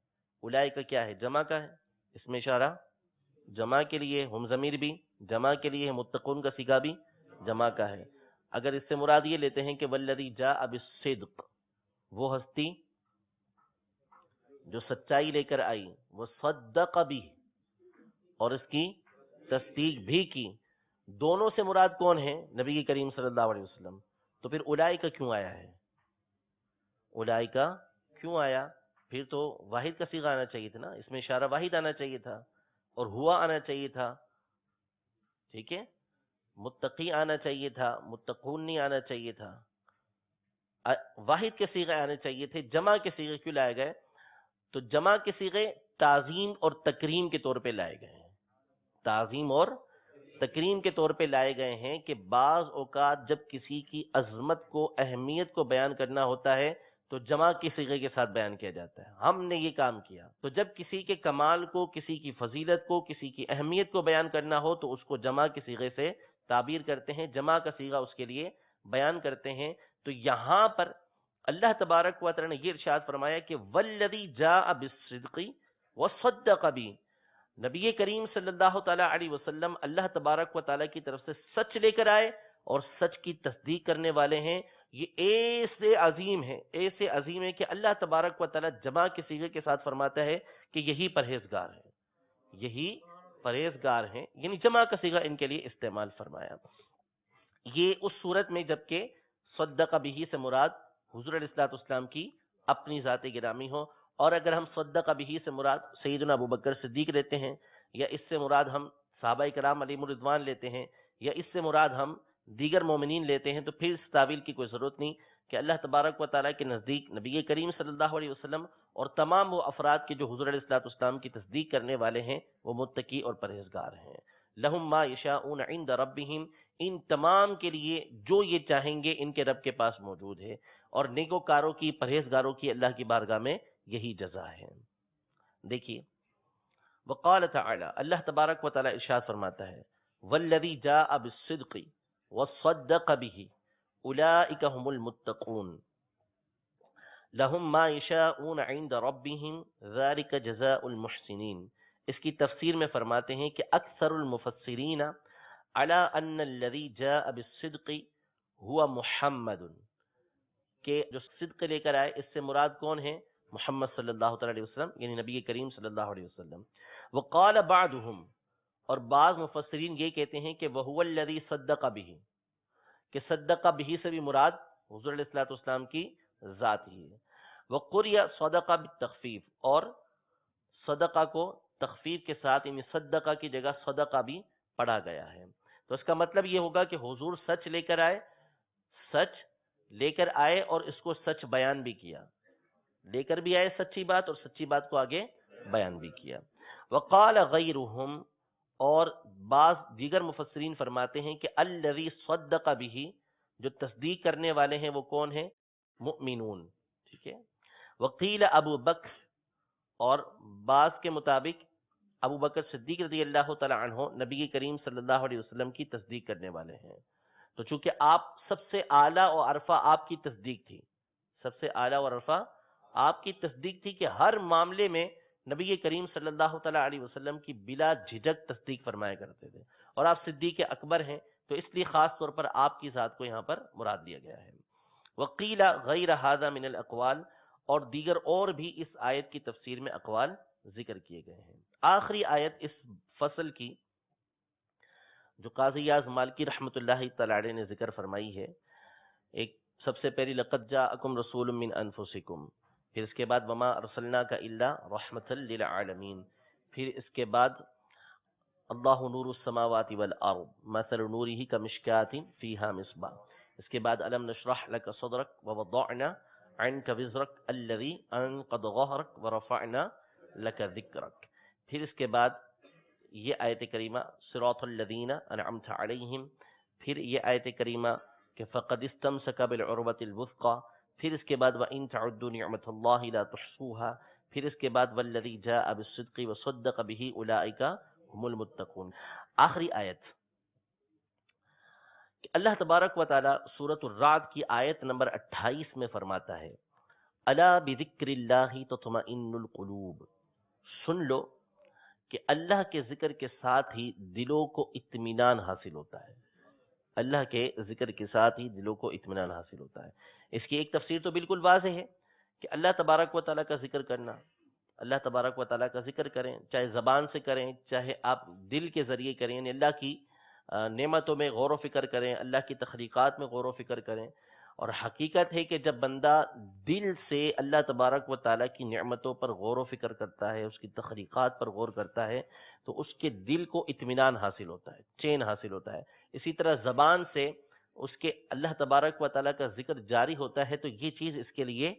اولئک کیا ہے؟ جمع کا ہے، اس میں اشارہ جمع کے لیے، ہم ضمیر بھی جمع کے لیے، متقون کا صیغہ بھی جمع کا ہے. اگر اس سے مراد یہ لیتے ہیں کہ والذی جاء بالصدق، وہ ہستی جو سچائی لے کر آئی، وہ صدق بھی اور اس کی تصدیق بھی کی، دونوں سے مراد کون ہے؟ نبی کریم صلی اللہ علیہ وسلم. تو پھر اولئک کیوں آیا ہے؟ اولئک کیوں آیا؟ پھر تو واحد کا صیغہ آنا چاہیے تھا نا، اس میں اشارہ واحد آنا چاہیے تھا اور ہوا آنا چاہیے تھا. ٹھیک ہے. متقی آنا چاہیے تھا، متقون نہیں آنا چاہیے تھا. واحد کے صیغے آنے چاہیے تھے. جمع کے صیغے کیوں لائے گئے؟ تو جمع کے صیغے تعظیم اور تکریم کے طور پہ لائے گئے ہیں. تعظیم اور تکریم کے طور پہ لائے گئے ہیں کہ بعض اوقات جب کسی کی عظمت کو، اہمیت کو بیان کرنا ہوتا ہے تو جمع کے صیغے کے ساتھ بیان کیا جاتا ہے. ہم نے یہ کام کیا. تو جب کسی کے کمال کو، کسی کی فضیلت کو، کسی کی اہمیت کو بیان کرنا ہو تو اس کو جمع کے صیغے سے تعبیر کرتے ہیں، جمع کا صیغہ اس کے لیے بیان کرتے ہیں. تو یہاں پر اللہ تبارک و تعالی نے یہ ارشاد فرمایا کہ والذی جاء بالصدق وصدق به، نبی کریم صلی اللہ تعالی علیہ وسلم اللہ تبارک و تعالی کی طرف سے سچ لے کر آئے اور سچ کی تصدیق کرنے والے ہیں. یہ ایسے عظیم ہے، ایسے عظیم ہے کہ اللہ تبارک و تعالی جمع کے صیغے کے ساتھ فرماتا ہے کہ یہی پرہیزگار ہے، یہی پرہیزگار ہیں، یعنی جمع کا صیغہ ان کے لیے استعمال فرمایا. یہ اس صورت میں جبکہ صدق بھی سے مراد حضور علیہ الصلوۃ والسلام کی اپنی ذات گرامی ہو. اور اگر ہم صدق بھی سے مراد سیدنا ابوبکر صدیق لیتے ہیں، یا اس سے مراد ہم صحابہ کرام علیہم رضوان لیتے ہیں، یا اس سے مراد ہم دیگر مومنین لیتے ہیں، تو پھر اس تعویل کی کوئی ضرورت نہیں کہ اللہ تبارک و تعالیٰ کے نزدیک نبی کریم صلی اللہ علیہ وسلم اور تمام وہ افراد کے جو حضور علیہ الصلوۃ والسلام کی تصدیق کرنے والے ہیں وہ متقی اور پرہیزگار ہیں. لہم ما یشاءون عند ربہم، ان تمام کے لیے جو یہ چاہیں گے ان کے رب کے پاس موجود ہے. اور نیکوکاروں کی، پرہیزگاروں کی اللہ کی بارگاہ میں یہی جزا ہے. دیکھیے وقال تعالی، اللہ تبارک و تعالی ارشاد فرماتا ہے والذی جاء بالصدق وصدق به اولئک هم المتقون لهم ما یشاءون عند ربهم ذلك جزاء المحسنین. اس کی تفسیر میں فرماتے ہیں کہ اکثر المفسرین علی ان الذی جاء بالصدق هو محمد، کہ جو صدق لے کر آئے اس سے مراد کون ہے؟ محمد صلی اللہ تعالی علیہ وسلم، یعنی نبی کریم صلی اللہ علیہ وسلم. وقال بعضهم، اور بعض مفسرین یہ کہتے ہیں کہ وهو الذی صدق به، کہ صدق به سے بھی مراد حضور علیہ الصلوۃ والسلام کی ذات ہی ہے. وقرئ صدق بالتخفیف، اور صدقہ کو تخفیف کے ساتھ، یعنی صدقہ کی جگہ صدقہ بھی پڑھا گیا ہے. تو اس کا مطلب یہ ہوگا کہ حضور سچ لے کر آئے اور اس کو سچ بیان بھی کیا. لے کر بھی آئے سچی بات اور سچی بات کو آگے بیان بھی کیا. وقال غیرہم، اور بعض دیگر مفسرین فرماتے ہیں کہ الذی صدق به، جو تصدیق کرنے والے ہیں وہ کون ہیں؟ مؤمنون. ٹھیک ہے. وقیل ابو بکر، اور بعض کے مطابق ابو بکر صدیق رضی اللہ تعالی عنہ نبی کریم صلی اللہ علیہ وسلم کی تصدیق کرنے والے ہیں. تو چونکہ آپ سب سے اعلیٰ و عرفہ آپ کی تصدیق تھی، سب سے اعلیٰ و عرفہ آپ کی تصدیق تھی کہ ہر معاملے میں نبی کریم صلی اللہ تعالی علیہ وسلم کی بلا جھجک تصدیق فرمایا کرتے تھے، اور آپ صدیق اکبر ہیں، تو اس لیے خاص طور پر آپ کی ذات کو یہاں پر مراد لیا گیا ہے. وقیل غیر ھذا من الاقوال، اور دیگر اور بھی اس آیت کی تفسیر میں اقوال ذکر کیے گئے ہیں. آخری آیت اس فصل کی جو قاضی یاز مالکی رحمۃ اللہ تعالی علیہ نے ذکر فرمائی ہے، ایک سب سے پہلی لقد جاءکم رسول من انفسکم، پھر اس کے بعد وما ارسلناک الا رحمۃ للعالمین، پھر اس کے بعد اللہ نور السماوات والارض مثل نورہ کمشکاۃ فیہا مصباح، اس کے بعد الم نشرح لک صدرک ووضعنا عنک وزرک الذی انقض ظہرک ورفعنا لک ذکرک، پھر اس کے بعد یہ آیت کریمہ صراط الذین انعمت علیہم، پھر یہ آیت کریمہ کہ فقد استمسک بالعروۃ الوثقی، پھر اس کے بعد وَإِن تَعُدُّوا نِعْمَةَ اللَّهِ لَا تُحْصُوهَا، پھر اس کے بعد وَالَّذِي جَاءَ بِالصِّدْقِ وَصَدَّقَ بِهِ أُولَٰئِكَ هُمُ الْمُتَّقُونَ. آخری آیت کہ اللہ تبارک و تعالی سورۃ الرعد کی آیت نمبر 28 میں فرماتا ہے الا بذکر اللہ تطمئن القلوب، سن لو کہ اللہ کے ذکر کے ساتھ ہی دلوں کو اطمینان حاصل ہوتا ہے. اللہ کے ذکر کے ساتھ ہی دلوں کو اطمینان حاصل ہوتا ہے. اس کی ایک تفسیر تو بالکل واضح ہے کہ اللہ تبارک و تعالیٰ کا ذکر کرنا، اللہ تبارک و تعالیٰ کا ذکر کریں، چاہے زبان سے کریں، چاہے آپ دل کے ذریعے کریں، یعنی اللہ کی نعمتوں میں غور و فکر کریں، اللہ کی تخلیقات میں غور و فکر کریں. اور حقیقت ہے کہ جب بندہ دل سے اللہ تبارک و تعالیٰ کی نعمتوں پر غور و فکر کرتا ہے، اس کی تخلیقات پر غور کرتا ہے، تو اس کے دل کو اطمینان حاصل ہوتا ہے، چین حاصل ہوتا ہے. اسی طرح زبان سے اس کے اللہ تبارک و تعالیٰ کا ذکر جاری ہوتا ہے، تو یہ چیز اس کے لیے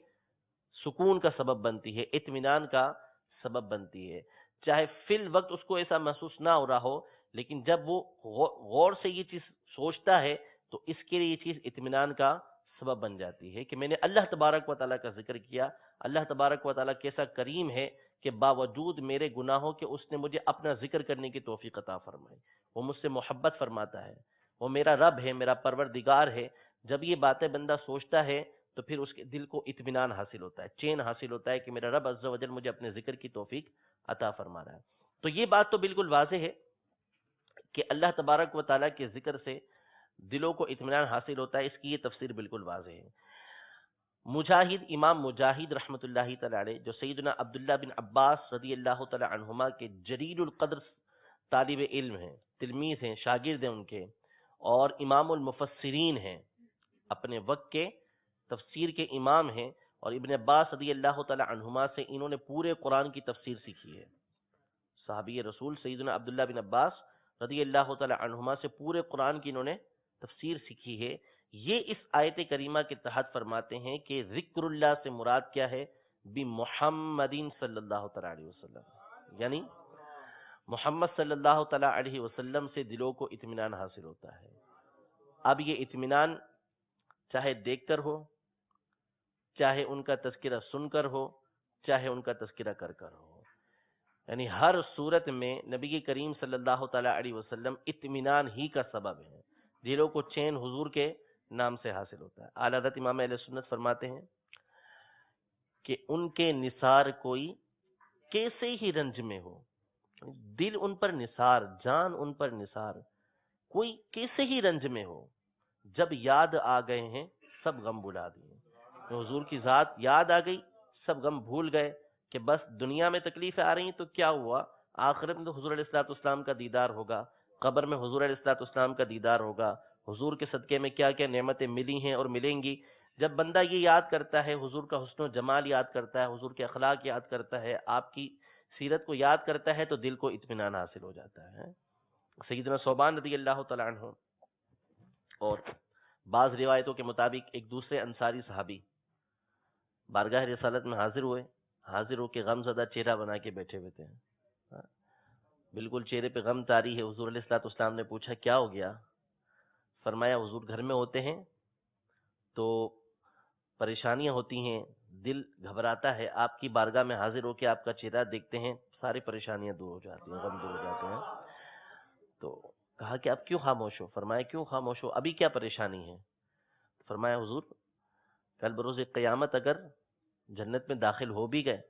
سکون کا سبب بنتی ہے، اطمینان کا سبب بنتی ہے. چاہے فی الوقت اس کو ایسا محسوس نہ ہو رہا ہو، لیکن جب وہ غور سے یہ چیز سوچتا ہے تو اس کے لیے یہ چیز اطمینان کا سبب بن جاتی ہے کہ میں نے اللہ تبارک و تعالیٰ کا ذکر کیا. اللہ تبارک و تعالیٰ کیسا کریم ہے کہ باوجود میرے گناہوں کے اس نے مجھے اپنا ذکر کرنے کی توفیق عطا فرمائی. وہ مجھ سے محبت فرماتا ہے، وہ میرا رب ہے، میرا پروردگار ہے. جب یہ باتیں بندہ سوچتا ہے تو پھر اس کے دل کو اطمینان حاصل ہوتا ہے، چین حاصل ہوتا ہے کہ میرا رب عز و جل مجھے اپنے ذکر کی توفیق عطا فرما رہا ہے. تو یہ بات تو بالکل واضح ہے کہ اللہ تبارک و تعالیٰ کے ذکر سے دلوں کو اطمینان حاصل ہوتا ہے. اس کی یہ تفسیر بالکل واضح ہے. مجاہد، امام مجاہد رحمۃ اللہ تعالی علیہ، جو سیدنا عبداللہ بن عباس رضی اللہ تعالی عنہما کے جلیل القدر طالب علم ہیں، تلمیذ ہیں، شاگرد ہیں ان کے، اور امام المفسرین ہیں، اپنے وقت کے تفسیر کے امام ہیں، اور ابن عباس رضی اللہ تعالی عنہما سے انہوں نے پورے قرآن کی تفسیر سیکھی ہے. صحابی رسول سیدنا عبداللہ بن عباس رضی اللہ تعالی عنہما سے پورے قرآن کی انہوں نے تفسیر سیکھی ہے. یہ اس آیت کریمہ کے تحت فرماتے ہیں کہ ذکر اللہ سے مراد کیا ہے؟ بمحمد صلی اللہ تعالی علیہ وسلم، یعنی محمد صلی اللہ تعالی علیہ وسلم سے دلوں کو اطمینان حاصل ہوتا ہے. اب یہ اطمینان چاہے دیکھ کر ہو، چاہے ان کا تذکرہ سن کر ہو، چاہے ان کا تذکرہ کر کر ہو، یعنی ہر صورت میں نبی کریم صلی اللہ تعالی علیہ وسلم اطمینان ہی کا سبب ہے. دلوں کو چین حضور کے نام سے حاصل ہوتا ہے. اعلیٰ حضرت امام اہل سنت فرماتے ہیں کہ ان کے نثار کوئی کیسے ہی رنج میں ہو، دل ان پر نثار، جان ان پر نثار، کوئی کیسے ہی رنج میں ہو، جب یاد آ گئے ہیں سب غم بھلا دیے. حضور کی ذات یاد آ گئی، سب غم بھول گئے کہ بس دنیا میں تکلیفیں آ رہی ہیں تو کیا ہوا، آخرت میں تو حضور علیہ الصلوۃ والسلام کا دیدار ہوگا، قبر میں حضور علیہ الصلوۃ والسلام کا دیدار ہوگا، حضور کے صدقے میں کیا کیا نعمتیں ملی ہیں اور ملیں گی. جب بندہ یہ یاد کرتا ہے، حضور کا حسن و جمال یاد کرتا ہے، حضور کے اخلاق یاد کرتا ہے، آپ کی سیرت کو یاد کرتا ہے، تو دل کو اطمینان حاصل ہو جاتا ہے. سیدنا ثوبان رضی اللہ تعالی عنہ اور بعض روایتوں کے مطابق ایک دوسرے انصاری صحابی بارگاہ رسالت میں حاضر ہوئے، حاضر ہو کے غم زدہ چہرہ بنا کے بیٹھے ہوئے تھے، بالکل چہرے پہ غم طاری ہے۔ حضور علیہ الصلوۃ والسلام نے پوچھا کیا ہو گیا؟ فرمایا حضور گھر میں ہوتے ہیں تو پریشانیاں ہوتی ہیں، دل گھبراتا ہے، آپ کی بارگاہ میں حاضر ہو کے آپ کا چہرہ دیکھتے ہیں، ساری پریشانیاں دور ہو جاتی ہیں، غم دور ہو جاتے ہیں۔ تو کہا کہ آپ کیوں خاموش ہو؟ فرمایا کیوں خاموش ہو، ابھی کیا پریشانی ہے؟ فرمایا حضور کل بروز قیامت اگر جنت میں داخل ہو بھی گئے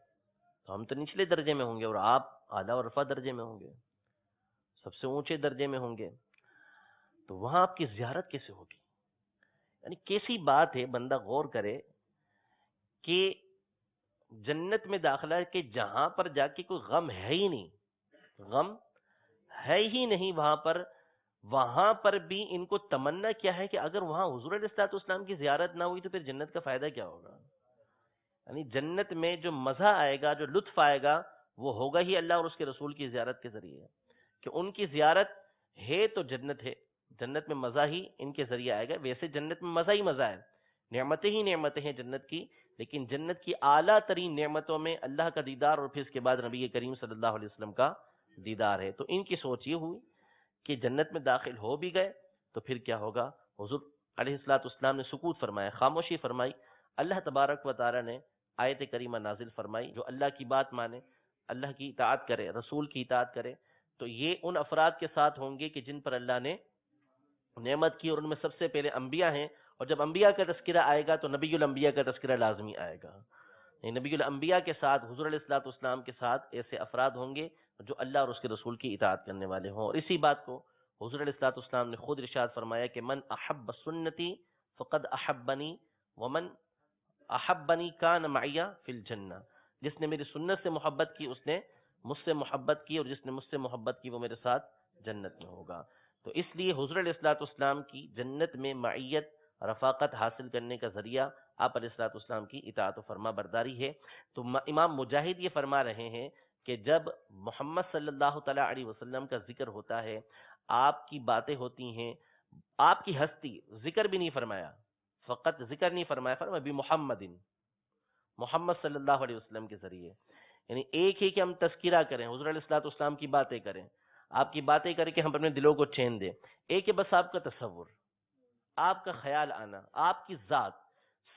تو ہم تو نچلے درجے میں ہوں گے اور آپ اعلیٰ اور رفع درجے میں ہوں گے، سب سے اونچے درجے میں ہوں گے، تو وہاں آپ کی زیارت کیسے ہوگی؟ یعنی کیسی بات ہے، بندہ غور کرے کہ جنت میں داخلہ ہے کہ جہاں پر جا کے کوئی غم ہے ہی نہیں، غم ہے ہی نہیں وہاں پر بھی ان کو تمنا کیا ہے کہ اگر وہاں حضور علیہ الصلوۃ والسلام کی زیارت نہ ہوئی تو پھر جنت کا فائدہ کیا ہوگا؟ یعنی جنت میں جو مزہ آئے گا، جو لطف آئے گا، وہ ہوگا ہی اللہ اور اس کے رسول کی زیارت کے ذریعے، کہ ان کی زیارت ہے تو جنت ہے، جنت میں مزہ ہی ان کے ذریعے آئے گا۔ ویسے جنت میں مزہ ہی مزہ ہے، نعمتیں ہی نعمتیں ہیں جنت کی، لیکن جنت کی اعلیٰ ترین نعمتوں میں اللہ کا دیدار اور پھر اس کے بعد نبی کریم صلی اللہ علیہ وسلم کا دیدار ہے۔ تو ان کی سوچ یہ ہوئی کہ جنت میں داخل ہو بھی گئے تو پھر کیا ہوگا؟ حضور علیہ الصلوۃ والسلام نے سکوت فرمایا، خاموشی فرمائی۔ اللہ تبارک و تعالی نے آیت کریمہ نازل فرمائی، جو اللہ کی بات مانے، اللہ کی اطاعت کرے، رسول کی اطاعت کرے، تو یہ ان افراد کے ساتھ ہوں گے کہ جن پر اللہ نے نعمت کی، اور ان میں سب سے پہلے انبیاء ہیں، اور جب انبیاء کا تذکرہ آئے گا تو نبی الانبیاء کا تذکرہ لازمی آئے گا۔ نبی الانبیاء کے ساتھ، حضور علیہ الصلوۃ والسلام کے ساتھ ایسے افراد ہوں گے جو اللہ اور اس کے رسول کی اطاعت کرنے والے ہوں، اور اسی بات کو حضور علیہ الصلوۃ والسلام نے خود ارشاد فرمایا کہ من احب سنتی فقد احبنی ومن احبنی کان معی فی الجنہ، جس نے میری سنت سے محبت کی اس نے مجھ سے محبت کی، اور جس نے مجھ سے محبت کی وہ میرے ساتھ جنت میں ہوگا۔ تو اس لیے حضور علیہ الصلوۃ والسلام کی جنت میں معیت، رفاقت حاصل کرنے کا ذریعہ آپ علیہ الصلوۃ والسلام کی اطاعت و فرما برداری ہے۔ تو امام مجاہد یہ فرما رہے ہیں کہ جب محمد صلی اللہ تعالی علیہ وسلم کا ذکر ہوتا ہے، آپ کی باتیں ہوتی ہیں، آپ کی ہستی، ذکر بھی نہیں فرمایا، فقط ذکر نہیں فرمایا، فرمایا بھی محمد صلی اللہ علیہ وسلم کے ذریعے، یعنی ایک ہی کہ ہم تذکرہ کریں، حضور علیہ الصلوۃ والسلام کی باتیں کریں، آپ کی باتیں کریں کہ ہم اپنے دلوں کو چین دیں، ایک ہے بس آپ کا تصور، آپ کا خیال آنا، آپ کی ذات،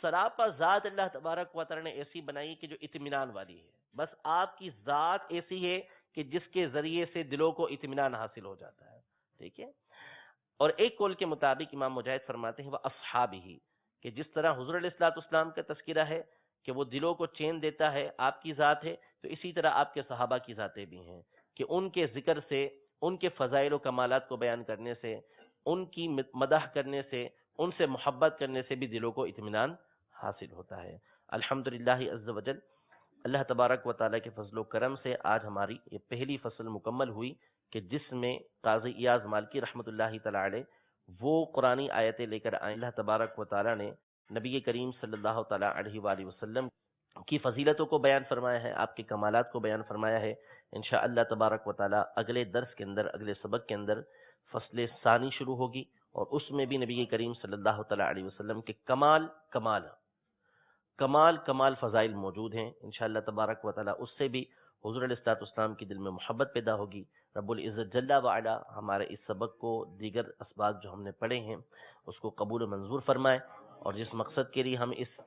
سراپا ذات اللہ تبارک و تعالی نے ایسی بنائی کہ جو اطمینان والی ہے، بس آپ کی ذات ایسی ہے کہ جس کے ذریعے سے دلوں کو اطمینان حاصل ہو جاتا ہے، ٹھیک ہے۔ اور ایک قول کے مطابق امام مجاہد فرماتے ہیں وہ اصحابہ، کہ جس طرح حضور علیہ الصلوۃ والسلام کا تذکرہ ہے کہ وہ دلوں کو چین دیتا ہے، آپ کی ذات ہے، تو اسی طرح آپ کے صحابہ کی ذاتیں بھی ہیں کہ ان کے ذکر سے، ان کے فضائل و کمالات کو بیان کرنے سے، ان کی مدح کرنے سے، ان سے محبت کرنے سے بھی دلوں کو اطمینان حاصل ہوتا ہے۔ الحمدللہ عز و جل، اللہ تبارک و تعالیٰ کے فضل و کرم سے آج ہماری یہ پہلی فصل مکمل ہوئی کہ جس میں قاضی ایاز مالکی رحمۃ اللہ تعالی علیہ وہ قرآنی آیتیں لے کر آئے۔ اللہ تبارک و تعالیٰ نے نبی کریم صلی اللہ تعالی علیہ وآلہ وسلم کی فضیلتوں کو بیان فرمایا ہے، آپ کے کمالات کو بیان فرمایا ہے۔ انشاءاللہ تبارک و تعالیٰ اگلے درس کے اندر، اگلے سبق کے اندر فصل ثانی شروع ہوگی، اور اس میں بھی نبی کریم صلی اللہ تعالی علیہ وسلم کے کمال فضائل موجود ہیں۔ انشاءاللہ تبارک و تعالیٰ اس سے بھی حضور علیہ الصلوۃ والسلام کی دل میں محبت پیدا ہوگی۔ رب العزت جل وعلا ہمارے اس سبق کو، دیگر اسباق جو ہم نے پڑھے ہیں، اس کو قبول و منظور فرمائے، اور جس مقصد کے لیے ہم اس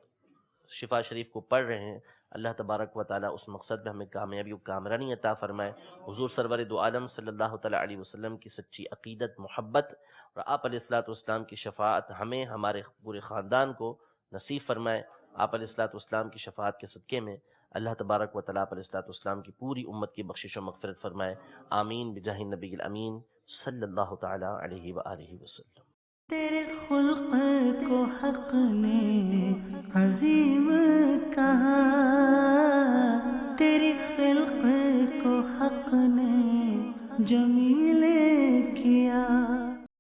شفا شریف کو پڑھ رہے ہیں، اللہ تبارک و تعالیٰ اس مقصد میں ہمیں کامیابی و کامرانی عطا فرمائے۔ حضور سرور دو عالم صلی اللہ تعالی علیہ وسلم کی سچی عقیدت، محبت اور آپ علیہ الصلوۃ والسلام کی شفاعت ہمیں، ہمارے پورے خاندان کو نصیب فرمائے۔ آپ علیہ الصلوۃ والسلام کی شفاعت کے صدقے میں اللہ تبارک و تعالیٰ علیہ الصلوۃ والسلام کی پوری امت کی بخشش و مغفرت فرمائے۔ آمین بجاہ النبی الامین صلی اللہ تعالی علیہ وآلہ وسلم۔ تیرے خلق کو حق نے عظیم کہا، تیری خلق کو حق نے جمیل